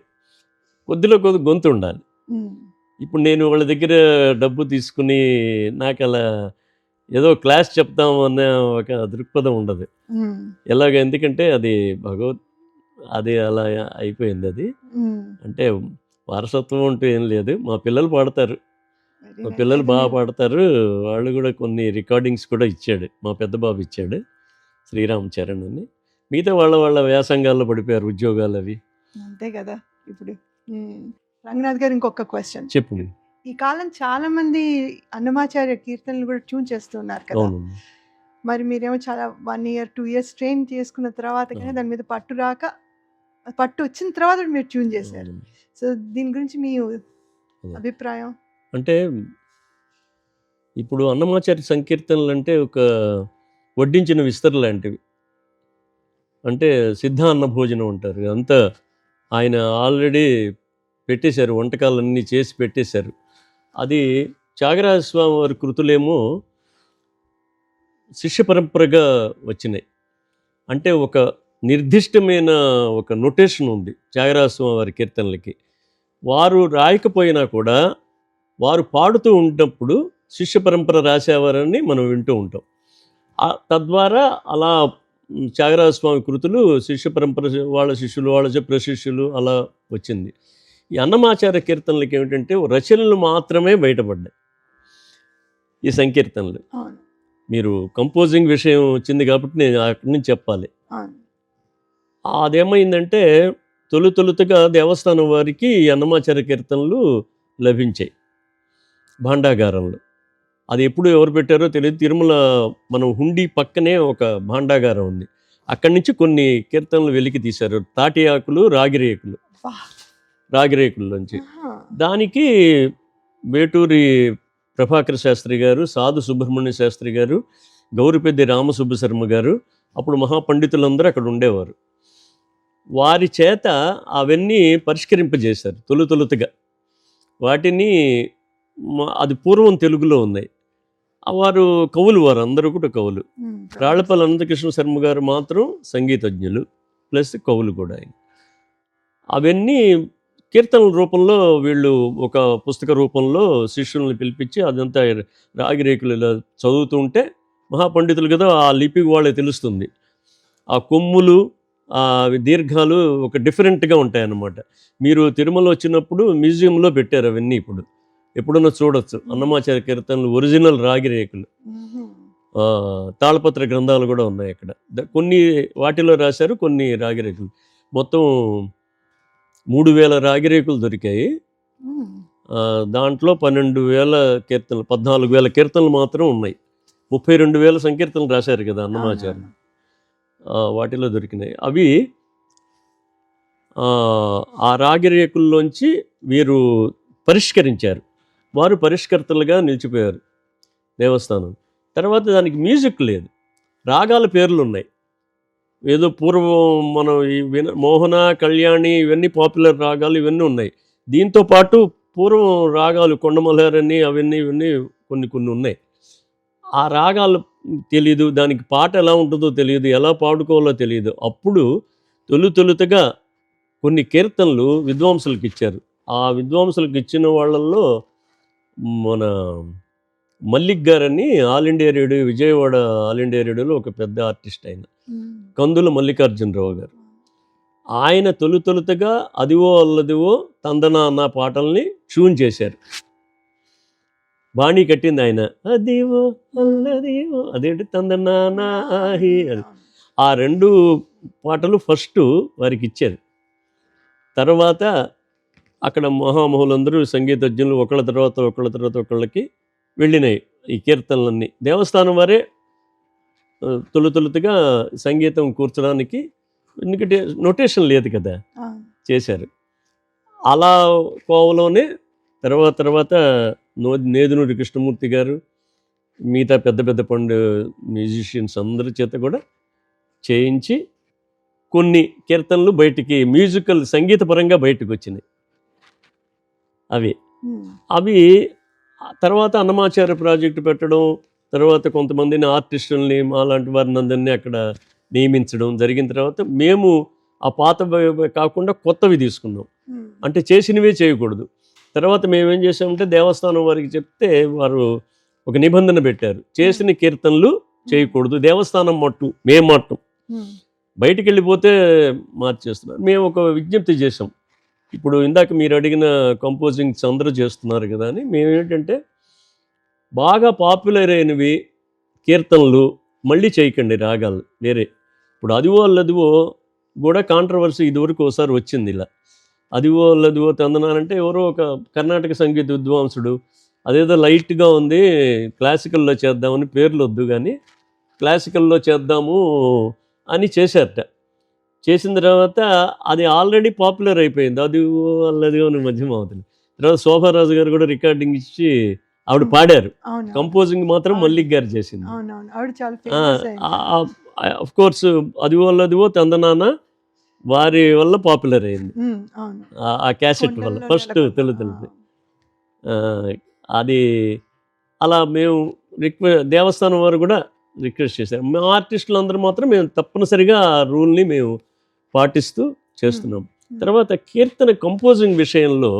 కొద్దిలో కొద్ది గొంతు ఉండాలి. ఇప్పుడు నేను వాళ్ళ దగ్గర డబ్బు తీసుకుని నాకు అలా ఏదో క్లాస్ చెప్తాము అనే ఒక దృక్పథం ఉండదు. ఎలాగ, ఎందుకంటే అది అది అలా అయిపోయింది. అది అంటే వారసత్వం అంటూ ఏం లేదు. మా పిల్లలు పాడతారు, మా పిల్లలు బాగా పాడతారు. వాళ్ళు కూడా కొన్ని రికార్డింగ్స్ కూడా ఇచ్చాడు మా పెద్ద బాబు, ఇచ్చాడు శ్రీరామ్ చరణ్ అని. మిగతా వాళ్ళ వ్యాసంగాల్లో పడిపోయారు, ఉద్యోగాలు అవి. అంతే కదా. ఇప్పుడు రంగనాథ్ గారు ఇంకొక క్వశ్చన్ చెప్పు. ఈ కాలం చాలా మంది అన్నమాచార్య కీర్తనలు కూడా ట్యూన్ చేస్తున్నారు కదా. మరి మీరేమో చాలా 1 year 2 years ట్రైన్ చేసుకున్న తర్వాత కానీ దాని మీద పట్టు వచ్చిన తర్వాత మీరు ట్యూన్ చేశారు. సో దీని గురించి మీ అభిప్రాయం? అంటే ఇప్పుడు అన్నమాచార్య సంకీర్తనలు అంటే ఒక వడ్డించిన విస్తర లాంటివి. అంటే సిద్ధ అన్న భోజనం అంటారు. అంతా ఆయన ఆల్రెడీ పెట్టేశారు, వంటకాలన్నీ చేసి పెట్టేశారు. అది త్యాగరాజ స్వామి వారి కృతులేమో శిష్య పరంపరగా వచ్చినాయి. అంటే ఒక నిర్దిష్టమైన ఒక నొటేషన్ ఉంది త్యాగరాజ స్వామి వారి కీర్తనలకి. వారు రాయకపోయినా కూడా వారు పాడుతూ ఉన్నప్పుడు శిష్య పరంపర రాసేవారని మనం వింటూ ఉంటాం. తద్వారా అలా త్యాగరాజ స్వామి కృతులు శిష్య పరంపర, వాళ్ళ శిష్యులు, వాళ్ళ ప్రశిష్యులు అలా వచ్చింది. ఈ అన్నమాచార్య కీర్తనలకి ఏమిటంటే రచనలు మాత్రమే బయటపడ్డాయి ఈ సంకీర్తనలు. మీరు కంపోజింగ్ విషయం వచ్చింది కాబట్టి నేను అక్కడి నుంచి చెప్పాలి. అదేమైందంటే తొలుతొలుతగా దేవస్థానం వారికి ఈ అన్నమాచార్య కీర్తనలు లభించాయి భాండాగారంలో. అది ఎప్పుడు ఎవరు పెట్టారో తెలియదు. తిరుమల మనం హుండీ పక్కనే ఒక భాండాగారం ఉంది, అక్కడి నుంచి కొన్ని కీర్తనలు వెలికి తీశారు. తాటి ఆకులు, రాగిరేకుల్లోంచి. దానికి వేటూరి ప్రభాకర శాస్త్రి గారు, సాధు సుబ్రహ్మణ్య శాస్త్రి గారు, గౌరిపెద్ది రామసుబ్బశర్మ గారు, అప్పుడు మహాపండితులందరూ అక్కడ ఉండేవారు. వారి చేత అవన్నీ పరిష్కరింపజేశారు తొలుతొలుతగా. వాటిని అది పూర్వం తెలుగులో ఉన్నాయి. వారు కవులు, వారు అందరూ కూడా కవులు. రాళ్లపల్లి అనంతకృష్ణ శర్మ గారు మాత్రం సంగీతజ్ఞులు ప్లస్ కవులు కూడా. అవన్నీ కీర్తనల రూపంలో వీళ్ళు ఒక పుస్తక రూపంలో శిష్యుల్ని పిలిపించి అదంతా రాగిరేకులు ఇలా చదువుతుంటే మహాపండితులు కదా, ఆ లిపి వాళ్ళే తెలుస్తుంది. ఆ కొమ్ములు, ఆ దీర్ఘాలు ఒక డిఫరెంట్గా ఉంటాయన్నమాట. మీరు తిరుమల వచ్చినప్పుడు మ్యూజియంలో పెట్టారు అవన్నీ, ఇప్పుడు ఎప్పుడన్నా చూడొచ్చు. అన్నమాచార్య కీర్తనలు ఒరిజినల్ రాగిరేకులు, తాళపత్ర గ్రంథాలు కూడా ఉన్నాయి అక్కడ. కొన్ని వాటిలో రాశారు, కొన్ని రాగిరేకులు. మొత్తం 3000 రాగిరేకులు దొరికాయి. దాంట్లో 12,000 కీర్తనలు, 14,000 కీర్తనలు మాత్రం ఉన్నాయి. 32,000 సంకీర్తనలు రాశారు కదా అన్నమాచార్య. వాటిలో దొరికినాయి అవి. ఆ రాగిరేకుల్లోంచి వీరు పరిష్కరించారు. వారు పరిష్కర్తలుగా నిలిచిపోయారు. దేవస్థానం. తర్వాత దానికి మ్యూజిక్ లేదు, రాగాల పేర్లు ఉన్నాయి. ఏదో పూర్వం మనం ఈ మోహన, కళ్యాణి ఇవన్నీ పాపులర్ రాగాలు ఇవన్నీ ఉన్నాయి. దీంతో పాటు పూర్వం రాగాలు కొండమల్లారని అవన్నీ ఇవన్నీ కొన్ని కొన్ని ఉన్నాయి. ఆ రాగాలు తెలీదు, దానికి పాట ఎలా ఉంటుందో తెలియదు, ఎలా పాడుకోవాలో తెలియదు. అప్పుడు తొలుతొలుతగా కొన్ని కీర్తనలు విద్వాంసులకు ఇచ్చారు. ఆ విద్వాంసులకు ఇచ్చిన వాళ్ళల్లో మన మల్లిక్ గారని all India radio, Vijayawada all India రేడియోలో ఒక పెద్ద ఆర్టిస్ట్ ఆయన, కందుల మల్లికార్జునరావు గారు. ఆయన తొలుతొలుతగా అదివో అల్లదివో తందనా అన్న పాటల్ని ట్యూన్ చేశారు. బాణీ కట్టింది ఆయన. అదివో అల్లదివో అదేంటి తందనా నాహి అని. ఆ 2 పాటలు ఫస్ట్ వారికి ఇచ్చారు. తర్వాత అక్కడ మహామహులందరూ సంగీతజ్ఞులు ఒకళ్ళ తర్వాత ఒకళ్ళకి వెళ్ళినాయి ఈ కీర్తనలన్నీ. దేవస్థానం వారే తొలుతొలుతుగా సంగీతం కూర్చడానికి, ఎందుకంటే నొటేషన్ లేదు కదా, చేశారు. అలా కోవలోనే తర్వాత నేదునూరి కృష్ణమూర్తి గారు, మిగతా పెద్ద పెద్ద మ్యూజిషియన్స్ అందరి చేత కూడా చేయించి కొన్ని కీర్తనలు బయటికి మ్యూజికల్ సంగీతపరంగా బయటకు వచ్చినాయి. అవి తర్వాత అన్నమాచార్య ప్రాజెక్టు పెట్టడం, తర్వాత కొంతమందిని ఆర్టిస్టుల్ని మాలాంటి వారిని అందరినీ అక్కడ నియమించడం జరిగిన తర్వాత మేము ఆ పాత కాకుండా కొత్తవి తీసుకున్నాం. అంటే చేసినవే చేయకూడదు. తర్వాత మేమేం చేసామంటే దేవస్థానం వారికి చెప్తే వారు ఒక నిబంధన పెట్టారు, చేసిన కీర్తనలు చేయకూడదు, దేవస్థానం మేము మట్టం, బయటికి వెళ్ళిపోతే మార్చేస్తున్నారు. మేము ఒక విజ్ఞప్తి చేసాం. ఇప్పుడు ఇందాక మీరు అడిగిన కంపోజింగ్స్ అందరూ చేస్తున్నారు కదా అని, మేమేంటంటే బాగా పాపులర్ అయినవి కీర్తనలు మళ్ళీ చేయకండి రాగాలు వేరే. ఇప్పుడు అదివో అల్లదివో కూడా కాంట్రవర్సీ ఇదివరకు ఒకసారి వచ్చింది. ఇలా అదివో అల్లదివో తందనాలంటే ఎవరో ఒక కర్ణాటక సంగీత విద్వాంసుడు అదేదో లైట్గా ఉంది క్లాసికల్లో చేద్దామని, పేర్లు వద్దు కానీ క్లాసికల్లో చేద్దాము అని చేశారట. చేసిన తర్వాత అది ఆల్రెడీ పాపులర్ అయిపోయింది, అది అల్లదివో అని మధ్యమ అవుతుంది. తర్వాత శోభారాజు గారు కూడా రికార్డింగ్ ఇచ్చి ఆవిడ పాడారు, కంపోజింగ్ మాత్రం మల్లిక్ గారు చేసింది. ఆఫ్ కోర్స్ అదివో అల్లదివో తందనాన వారి వల్ల పాపులర్ అయింది, ఆ క్యాసెట్ వల్ల ఫస్ట్ తెలుగు. అది అలా మేము దేవస్థానం వారు కూడా రిక్వెస్ట్ చేశారు. మా ఆర్టిస్టులు అందరూ మాత్రం మేము తప్పనిసరిగా ఆ రూల్ని మేము పాటిస్తూ చేస్తున్నాం. తర్వాత కీర్తన కంపోజింగ్ విషయంలో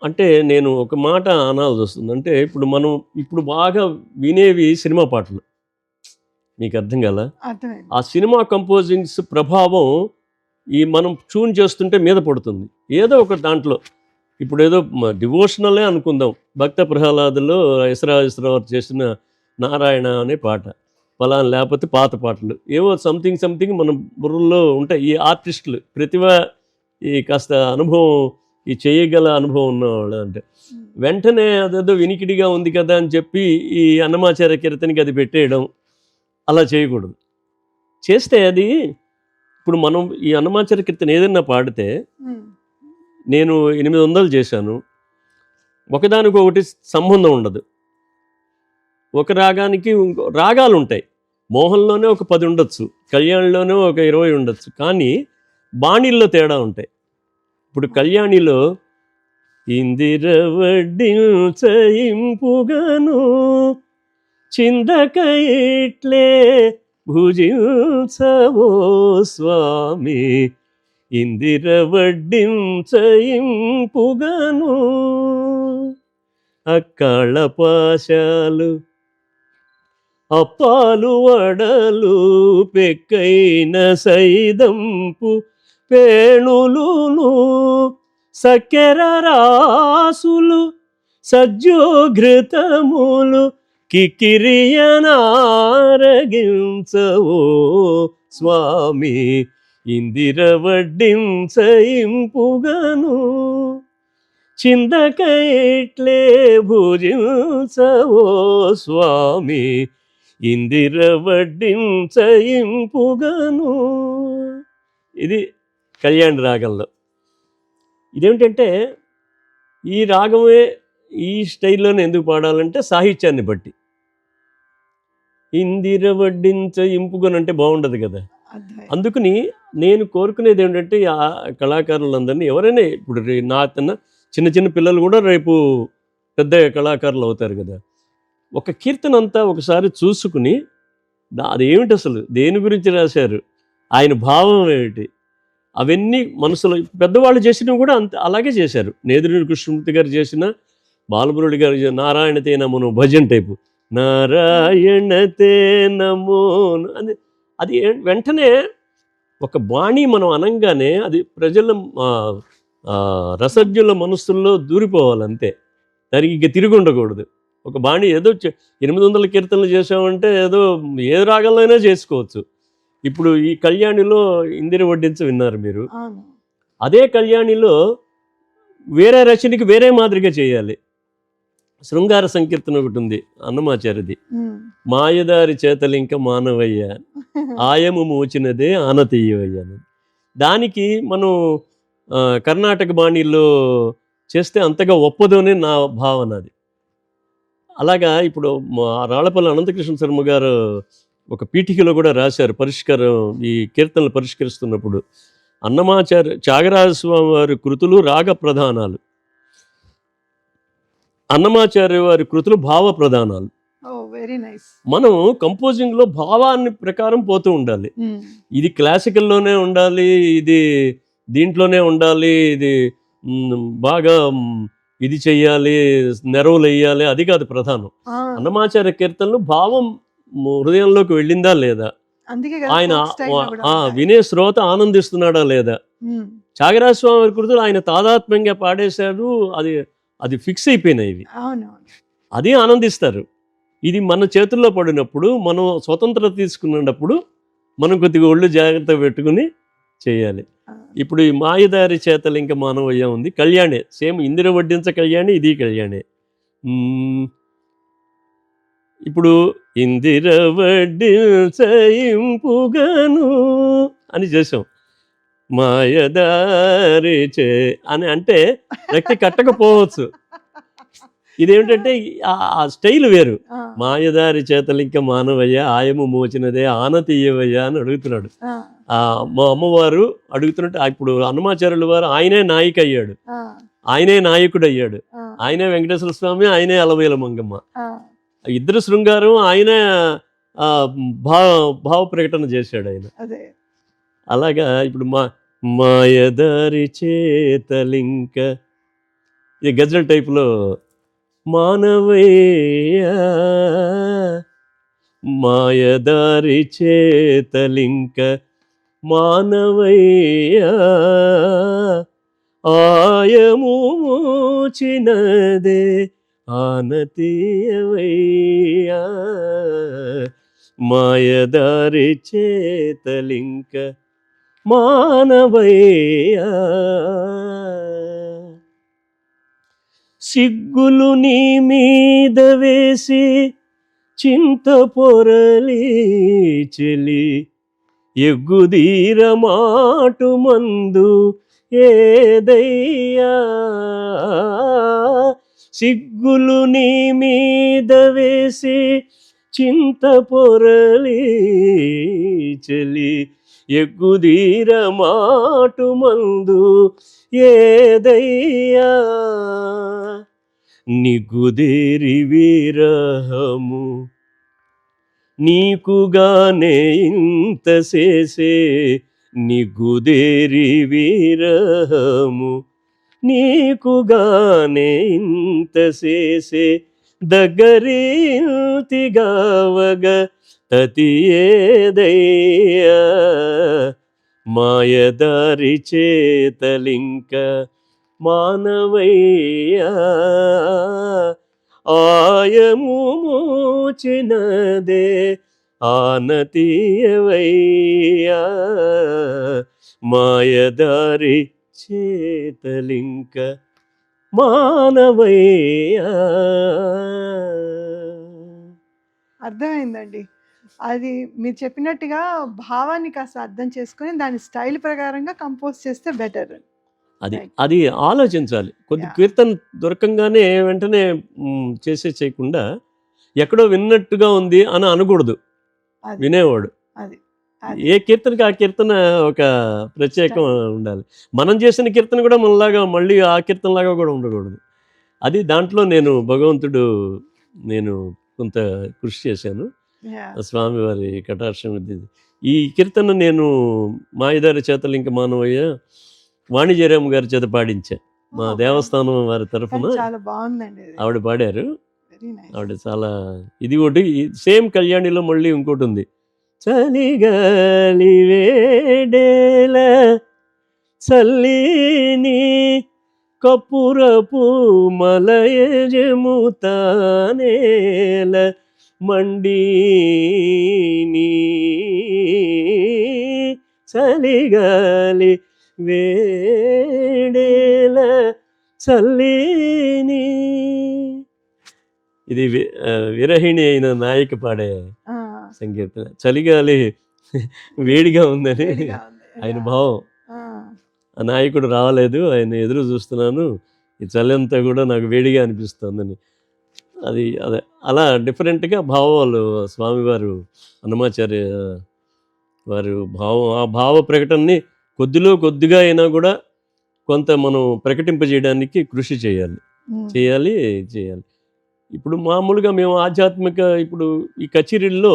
అంటే నేను ఒక మాట అనాల్సి వస్తుంది. అంటే ఇప్పుడు బాగా వినేవి సినిమా పాటలు, మీకు అర్థం కదా, ఆ సినిమా కంపోజింగ్స్ ప్రభావం ఈ మనం ట్యూన్ చేస్తుంటే మీద పడుతుంది ఏదో ఒక దాంట్లో. ఇప్పుడు ఏదో డివోషనలే అనుకుందాం, భక్త ప్రహ్లాదులో ఇస్రావారు చేసిన నారాయణ అనే పాట ఫలానా, లేకపోతే పాత పాటలు ఏవో సంథింగ్ మన బుర్రల్లో ఉంటాయి. ఈ ఆర్టిస్టులు ప్రతిభ, ఈ కాస్త అనుభవం, ఈ చేయగల అనుభవం ఉన్నవాళ్ళు అంటే వెంటనే అదేదో వినికిడిగా ఉంది కదా అని చెప్పి ఈ అన్నమాచార్య కీర్తనకి అది పెట్టేయడం, అలా చేయకూడదు. చేస్తే అది ఇప్పుడు మనం ఈ అన్నమాచార్య కీర్తన ఏదైనా పాడితే, నేను 800 చేశాను, ఒకదానికొకటి సంబంధం ఉండదు. ఒక రాగానికి రాగాలు ఉంటాయి, మోహన్లోనే ఒక 10 ఉండొచ్చు, కళ్యాణిలోనే ఒక 20 ఉండొచ్చు, కానీ బాణీల్లో తేడా ఉంటాయి. ఇప్పుడు కళ్యాణిలో ఇందిరవడ్డించయింపుగను చిందక ఇట్లే భుజించవో స్వామి, ఇందిరవడ్డించయింపుగను అక్కళ పాశాలు అప్పాలు వడలు పెక్కైన సైదంపు పేణులును సక్కెర రాసులు సజ్జోఘృతములు కిక్కిరియనారగించవో స్వామి, ఇందిరవడ్డించయింపుగను చిందక ఇట్లే భుజించవో స్వామి, ఇందిరవడ్డించయింపుగను. ఇది కళ్యాణ రాగంలో. ఇదేమిటంటే ఈ రాగమే ఈ స్టైల్లోనే ఎందుకు పాడాలంటే సాహిత్యాన్ని బట్టి. ఇందిర వడ్డించ ఇంపుగనంటే బాగుండదు కదా. అర్థమైంది. అందుకని నేను కోరుకునేది ఏంటంటే ఆ కళాకారులందరినీ ఎవరైనా ఇప్పుడు నా కన్నా చిన్న చిన్న పిల్లలు కూడా రేపు పెద్ద కళాకారులు అవుతారు కదా. ఒక కీర్తన అంతా ఒకసారి చూసుకుని అదేమిటి అసలు దేని గురించి రాశారు, ఆయన భావం ఏమిటి, అవన్నీ మనసులో పెద్దవాళ్ళు చేసినవి కూడా అంత అలాగే చేశారు. నేదురుని కృష్ణమూర్తి గారు చేసిన, బాలమురళి గారు నారాయణతే నమోను భజన్ టైపు నారాయణతే నమో అని అది వెంటనే ఒక బాణి మనం అనంగానే అది ప్రజల రసజ్ఞుల మనస్సుల్లో దూరిపోవాలంతే, దానికి ఇంక తిరిగి ఉండకూడదు. ఒక బాణి ఏదో 800 కీర్తనలు చేసామంటే ఏదో ఏ రాగంలో అయినా చేసుకోవచ్చు. ఇప్పుడు ఈ కళ్యాణిలో ఇందిర వడ్డించ విన్నారు మీరు. అదే కళ్యాణిలో వేరే రచనకి వేరే మాదిరిగా చేయాలి. శృంగార సంకీర్తన ఒకటి ఉంది అన్నమాచార్యది, మాయదారి చేతలింక మానవయ్య ఆయము మోచినదే ఆనతీయవయ్య అని. దానికి మనం కర్ణాటక బాణీలో చేస్తే అంతగా ఒప్పదు అని నా భావన. అది అలాగా ఇప్పుడు రాళ్లపల్లి అనంతకృష్ణ శర్మ గారు ఒక పీఠికలో కూడా రాశారు పరిష్కారం, ఈ కీర్తనలు పరిష్కరిస్తున్నప్పుడు అన్నమాచార్య త్యాగరాజస్వామి వారి కృతులు రాగ ప్రధానాలు, అన్నమాచార్య వారి కృతులు భావ ప్రధానాలు. మనం కంపోజింగ్లో భావాన్ని ప్రకారం పోతూ ఉండాలి. ఇది క్లాసికల్లోనే ఉండాలి, ఇది దీంట్లోనే ఉండాలి, ఇది బాగా ఇది చెయ్యాలి, నెరవులు వేయాలి, అది కాదు ప్రధానం. అన్నమాచార్య కీర్తనలు భావం హృదయంలోకి వెళ్ళిందా లేదా, ఆయన వినే శ్రోత ఆనందిస్తున్నాడా లేదా, త్యాగరాజస్వామి వారి కృతులు ఆయన తాదాత్మ్యంగా పాడేశారు, అది అది ఫిక్స్ అయిపోయినాయి. ఇవి అది ఆనందిస్తారు. ఇది మన చేతుల్లో పడినప్పుడు, మనం స్వతంత్రత తీసుకున్నప్పుడు మనం కొద్దిగా ఒళ్ళు జాగ్రత్త పెట్టుకుని చేయాలి. ఇప్పుడు ఈ మాయదారి చేతలు ఇంకా మానవయ్య ఉంది, కళ్యాణే సేమ్ ఇందిర వడ్డించ కళ్యాణి, ఇది కళ్యాణే. ఇప్పుడు ఇందిర వడ్డించయింపుగను అని చేసాం, మాయదారి చే అని అంటే వ్యక్తి కట్టకపోవచ్చు. ఇదేమిటంటే ఆ స్టైల్ వేరు. మాయదారి చేతలింక మానవయ్య ఆయము మోచినదే ఆనతీయవయ్య అని అడుగుతున్నాడు. మా అమ్మవారు అడుగుతున్నట్టు ఇప్పుడు అన్నమాచార్యుల వారు ఆయనే నాయిక అయ్యాడు, ఆయనే నాయకుడు అయ్యాడు, ఆయనే వెంకటేశ్వర స్వామి, ఆయనే అలవేల మంగమ్మ, ఇద్దరు శృంగారం ఆయన భావ ప్రకటన చేశాడు ఆయన. అలాగా ఇప్పుడు మాయదారి చేతలింక ఈ గజల్ టైపులో మానవయ్య మాయదారి చేతలింక మానవయ్య ఆయము మోచినదే ఆనతీయవయ్య మాయదారి చేతలింక మానవయ్య. సిగ్గులు నీ మీద వేసి చింత పొరలి చెలి ఎగ్గుదీర మాటు మందు ఏదయ్యా. సిగ్గులు నీ మీద వేసి చింత పొరలి చెలి ఎగ్గుదీర మాటు మందు ఏదయ్యా. నిగుదేరి విరహము నీకుగానే ఇంత చేసే, నిగుదేరి విరహము నీకుగానే ఇంత చేసే, దగ్గరింతిగావగ తతి ఏదయ్యా. మాయదారి చేతలింక మానవయ్య ఆయము మోచినదే ఆనతీయవయ్య. మాయదారి చేతలింక మానవయ్య. అర్థమైందండి. అది మీరు చెప్పినట్టుగా భావాన్ని కాస్త అర్థం చేసుకొని దాని స్టైల్ ప్రకారంగా కంపోజ్ చేస్తే బెటర్. అది Right. అది ఆలోచించాలి. కొద్ది Yeah. కీర్తన దొరకంగానే వెంటనే చేయకుండా ఎక్కడో విన్నట్టుగా ఉంది అని అనకూడదు అది వినేవాడు. అది అది ఏ కీర్తనకి ఆ కీర్తన ఒక ప్రత్యేకం ఉండాలి. మనం చేసిన కీర్తన కూడా మనలాగా మళ్ళీ ఆ కీర్తనలాగా కూడా ఉండకూడదు. అది దాంట్లో నేను కొంత కృషి చేశాను. Yeah. స్వామివారి కటాక్షం ఇది. ఈ కీర్తన నేను మాయదారి చేతలు ఇంక మానవయ్య వాణిజ్యరామ్ గారి చేత పాడించా. మా Oh, దేవస్థానం వారి కానీ తరఫున చాలా బాగుందండి ఇది. ఆవిడ పాడారు. Very nice. ఆవిడ చాలా ఇది ఒకటి సేమ్ కళ్యాణిలో మళ్ళీ ఇంకోటి ఉంది. చలిగాలి వేడేల చల్లిని కప్పురపు మలయజముతానేల మండిని చలిగాలి వేడేల చల్లిని. ఇది విరహిణి అయిన నాయిక పాడే ఆ, సంకీర్తన. చలిగాలి వేడిగా ఉందని వేడిగా ఉంది. ఆయన Yeah. భావం. ఆ, ఆ నాయకుడు రావలేదు, ఆయన ఎదురు చూస్తున్నాను, ఈ చలి అంతా కూడా నాకు వేడిగా అనిపిస్తుందని. అది అదే అలా డిఫరెంట్గా భావాలు స్వామివారు అన్నమాచార్య వారు ఆ భావ ప్రకటనని కొద్దిగా అయినా కూడా కొంత మనం ప్రకటింపజేయడానికి కృషి చేయాలి. చేయాలి. ఇప్పుడు మామూలుగా మేము ఆధ్యాత్మిక ఇప్పుడు ఈ కచేరీల్లో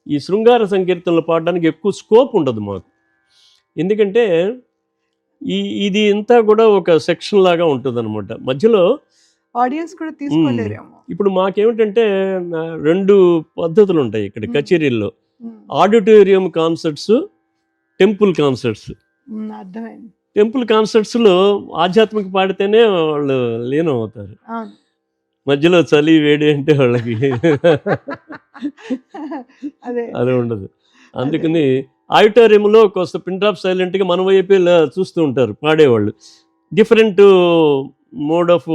ఈ శృంగార సంకీర్తనలు పాడడానికి ఎక్కువ స్కోప్ ఉండదు మాకు. ఎందుకంటే ఇది అంతా కూడా ఒక సెక్షన్ లాగా ఉంటుంది అనమాట. మధ్యలో ఆడియన్స్ కూడా తీసుకోలేరేమో. ఇప్పుడు మాకేమిటంటే 2 పద్ధతులు ఉంటాయి ఇక్కడ కచేరీల్లో. ఉమ్, ఆడిటోరియం కాన్సర్ట్స్, టెంపుల్ కాన్సర్ట్స్. అర్థమైంది. టెంపుల్ కాన్సర్ట్స్లో ఆధ్యాత్మిక పాడితేనే వాళ్ళు లీనం అవుతారు. అవును. మధ్యలో చలి వేడి అంటే వాళ్ళకి అదే అది ఉండదు. అందుకని ఆడిటోరియంలో కొంత పిన్ డ్రాప్ సైలెంట్గా మన వైపు చూస్తూ ఉంటారు పాడేవాళ్ళు. డిఫరెంట్ మోడ్ ఆఫ్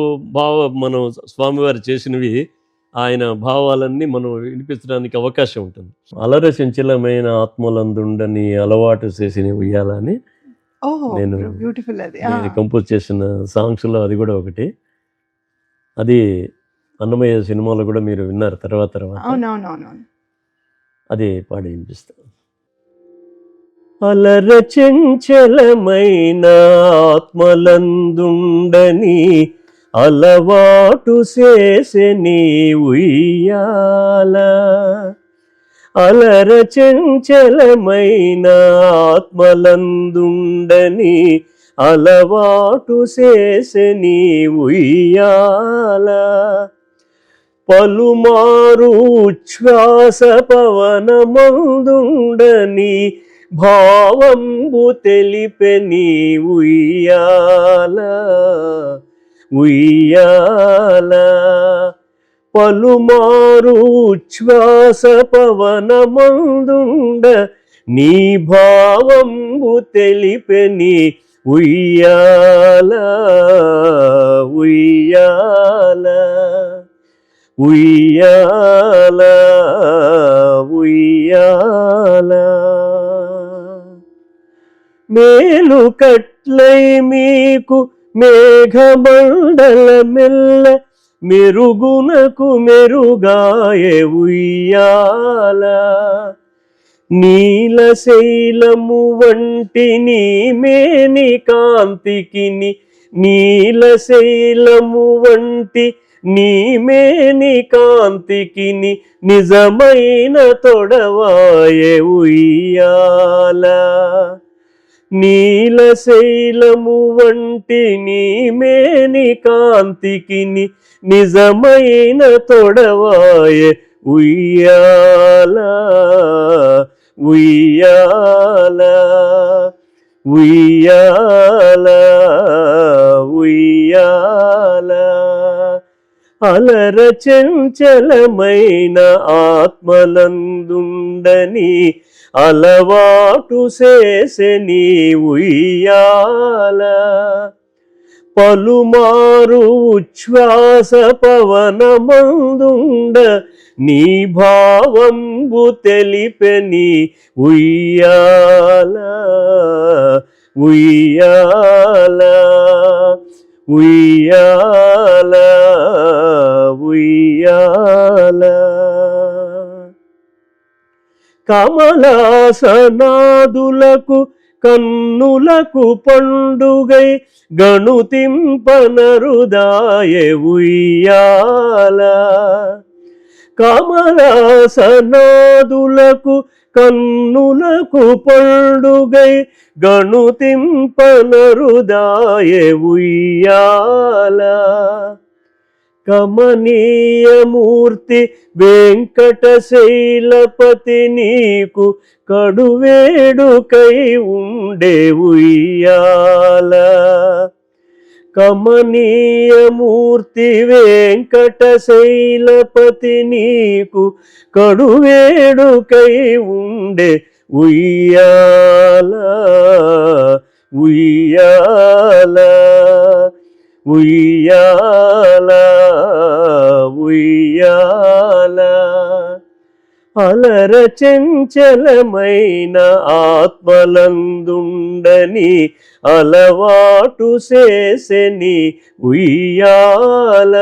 మనం స్వామివారు చేసినవి ఆయన భావాలన్నీ మనం వినిపించడానికి అవకాశం ఉంటుంది. అలర చంచలమైన ఆత్మలందుండని అలవాటు చేసిన ఉయ్యాలని ఓహో, నేను బ్యూటిఫుల్. అది నేను కంపోజ్ చేసిన సాంగ్స్లో అది కూడా ఒకటి. అది అన్నమయ్య సినిమాలో కూడా మీరు విన్నారు తర్వాత. అవునవునవునవును. అది పాడి వినిపిస్తాను. అలర చంచలమైన ఆత్మలందుండని అలవాటు చేసెని ఉయ్యాల. అలర చంచలమైన ఆత్మలందుండని అలవాటు చేసెని ఉయ్యాల. పలుమారు ఉచ్ఛ్వాస పవనమందుండని భావంబు తెలిపెని ఉయ్యాల. పలుమారు ఉచ్ఛ్వాస పవనమందుండ నీ భావంబు తెలిపెని ఉయ్యాల. మేలు కట్లై మీకు మేఘమండలమెల్ల మెరుగునకు మెరుగాయే ఉయ్యాల. నీలశైలము వంటి నీ మేని కాంతికి నీలశైలము వంటి నీ మేని కాంతికి నిజమైన తొడవాయే ఉయ్యాల. నీలశైలము వంటి నీ మేని కాంతికి నిజమైన తొడవాయే ఉయ్యాల. అలర చంచలమైన ఆత్మలందుండని అలవాటు చేసెని ఉయ్యాల. పలుమారు ఉచ్ఛ్వాస పవనమందుండ నీ భావంబు తెలిపెని ఉయ్యాల. ఉయ్యాల ఉయ్యాల. కమలాసనాదులకు కన్నులకు పండుగై గణుతింపనరుదాయె ఉయ్యాల. కమలాసనాదులకు కన్నులకు పండుగై గణుతింపనరుదాయె ఉయ్యాల. కమనీయమూర్తి వెంకటశైలపతి నీకు కడువేడుకై ఉండే ఉయ్యాల. కమనీయమూర్తి వెంకటశైలపతి నీకు కడువేడుకై ఉండే ఉయ్యాల ఉయ్యాల ఉయ్యాల ఉయ్యాల. అలర చంచలమైన ఆత్మలందుండని అలవాటు చేసెని ఉయ్యాల.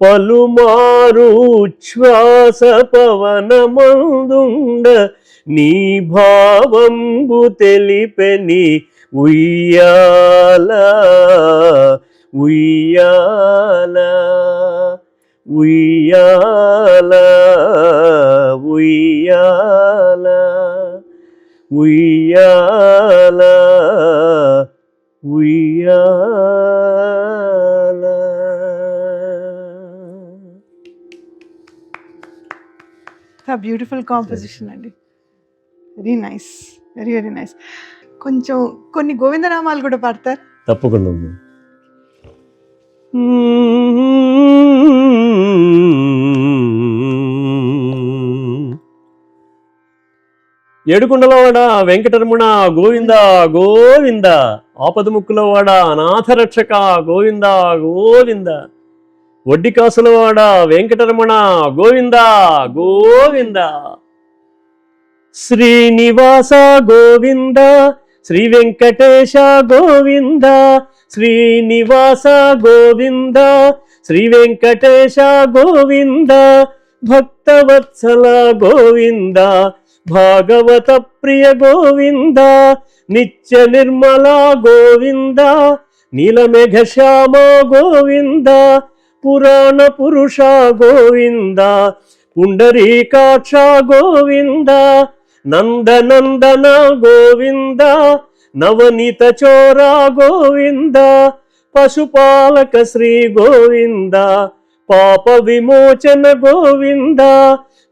పలుమారు ఉచ్ఛ్వాస పవనమందుండ నీ భావంబు తెలిపెని ఉయ్యాల ఉయ్యాల ఉయ్యాల ఉయ్యాల ఉయ్యాల ఉయ్యాల. బ్యూటిఫుల్ కాంపోజిషన్ అండి. Very nice, very very nice. కొంచెం కొన్ని గోవిందనామాలు కూడా పాడతారు? తప్పకుండా. ఏడుకొండలవాడ వెంకటరమణ గోవింద గోవింద. ఆపదముక్కులవాడ అనాథరక్షక గోవింద గోవింద. వడ్డీ కాసులవాడ వెంకటరమణ గోవింద గోవింద. శ్రీనివాస గోవింద శ్రీ వెంకటేశ గోవింద. శ్రీనివాస గోవింద శ్రీ వెంకటేశ గోవింద. భక్తవత్సల గోవింద భాగవత ప్రియ గోవింద. నిత్య నిర్మల గోవింద నీలమేఘ శ్యామ గోవింద. పురాణ పురుష గోవింద పుండరీకాక్ష గోవింద. నందనందన గోవింద నవనీత చోర గోవింద. పశుపాలక శ్రీ గోవింద పాప విమోచన గోవింద.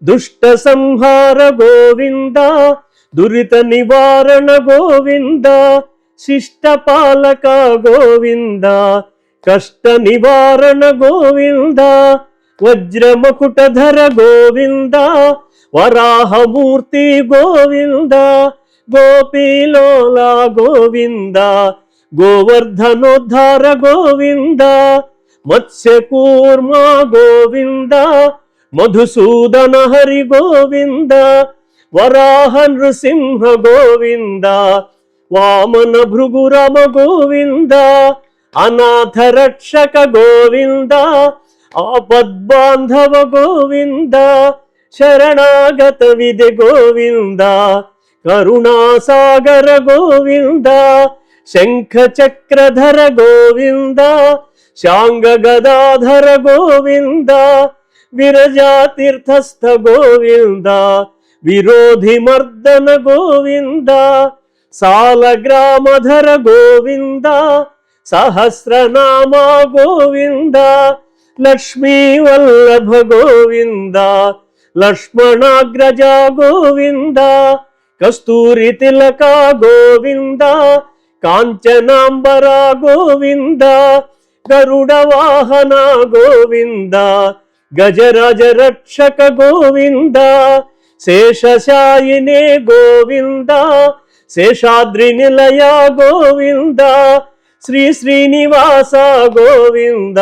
దుష్ట సంహార గోవింద దురిత నివారణ గోవింద. శిష్ట పాలక గోవింద కష్ట నివారణ గోవింద. వజ్రమకుటధర గోవింద వరాహమూర్తి గోవింద. గోపీలోల గోవింద గోవర్ధనోద్ధార గోవింద. మత్స్యకూర్మ గోవింద మధుసూదన హరి గోవింద. వరాహ నృసింహ గోవింద వామన భృగురమ గోవింద. అనాథ రక్షక గోవింద ఆపద్బాంధవ గోవింద. శరణాగత విదే గోవింద కరుణాసాగర గోవింద. శంఖ చక్రధర గోవింద శాంగ గదాధర గోవింద. విరజాతీర్థస్థ గోవింద విరోధి మర్దన గోవింద. సాలగ్రామధర గోవింద సహస్రనామ గోవింద. లక్ష్మీ వల్లభ గోవింద లక్ష్మణాగ్రజ గోవింద. కస్తూరి తిలక గోవింద కాంచనాంబర గోవింద. గరుడ వాహన గోవింద గజరాజ రక్షక గోవింద. శేషశాయినే గోవింద శేషాద్రి నిలయ గోవింద. శ్రీ శ్రీనివాస గోవింద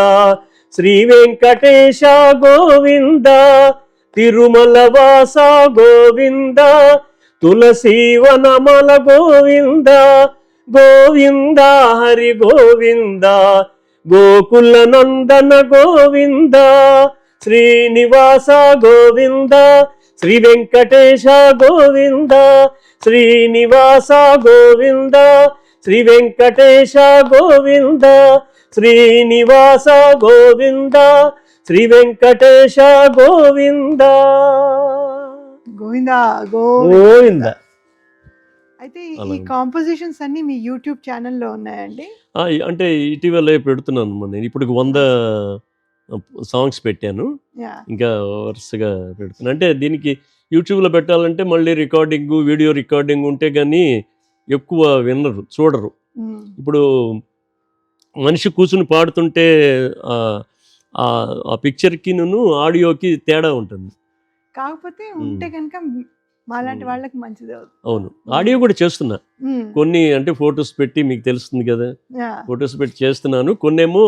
శ్రీ వెంకటేశ గోవింద. తిరుమల వాస గోవింద తులసీవనమల గోవింద. గోవింద హరి గోవింద గోకుల నందన గోవింద శ్రీనివాస గోవింద శ్రీ వెంకటేశ గోవింద శ్రీనివాస గోవింద శ్రీ వెంకటేశ గోవింద శ్రీనివాస గోవింద శ్రీ వెంకటేశ గోవింద గోవిందా గోవింద. అయితే ఈ అలాగే. కాంపోజిషన్స్ అన్ని మీ యూట్యూబ్ ఛానల్లో ఉన్నాయండి? అంటే ఇటీవలే పెడుతున్నాను నేను ఇప్పుడు 100 సాంగ్స్ పెట్టాను, యా. ఇంకా వరుసగా పెడుతున్నాను. అంటే దీనికి యూట్యూబ్లో పెట్టాలంటే మళ్ళీ రికార్డింగ్ వీడియో రికార్డింగ్ ఉంటే కానీ ఎక్కువ వినరు, చూడరు. మ్మ్. ఇప్పుడు మనిషి కూర్చుని పాడుతుంటే ఆ పిక్చర్కి ఆడియోకి తేడా ఉంటుంది. కాకపోతే ఉంటే కనుక మాలాంటి వాళ్ళకి మంచిది అవుతుంది. అవును, ఆడియో కూడా చేస్తున్నా మ్మ్. కొన్ని, అంటే ఫొటోస్ పెట్టి మీకు తెలుస్తుంది కదా, యా. ఫొటోస్ పెట్టి చేస్తున్నాను. కొన్నేమో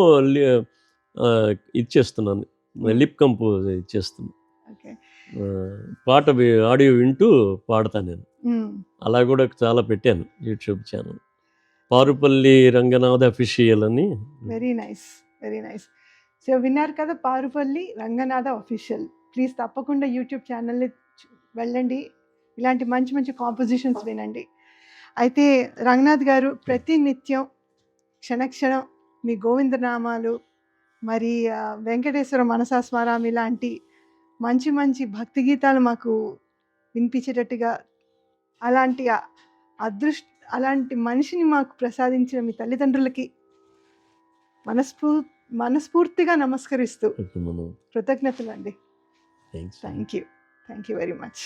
ఇచ్చేస్తున్నాను, లిప్ కంపోజ్ ఇచ్చేస్తున్నాను. ఓకే. పాట ఆడియో వింటూ పాడతాను నేను. మ్మ్. అలా కూడా చాలా పెట్టాను YouTube channel, Parupalli Ranganatha official అని. Very nice, very nice. So విన్నారు కదా, పారుపల్లి రంగనాథ అఫీషియల్. ప్లీజ్ తప్పకుండా యూట్యూబ్ ఛానల్ని వెళ్ళండి, ఇలాంటి మంచి మంచి కాంపోజిషన్స్ వినండి. అయితే రంగనాథ్ గారు ప్రతి నిత్యం క్షణక్షణం మీ గోవిందనామాలు, మరి వెంకటేశ్వర మనసా స్మరామి లాంటి మంచి మంచి భక్తి గీతాలు మాకు వినిపించేటట్టుగా, అలాంటి మనిషిని మాకు ప్రసాదించిన మీ తల్లిదండ్రులకి మనస్ఫూర్తిగా నమస్కరిస్తూ మనం కృతజ్ఞతలు అండి. Thanks. Thank you very much.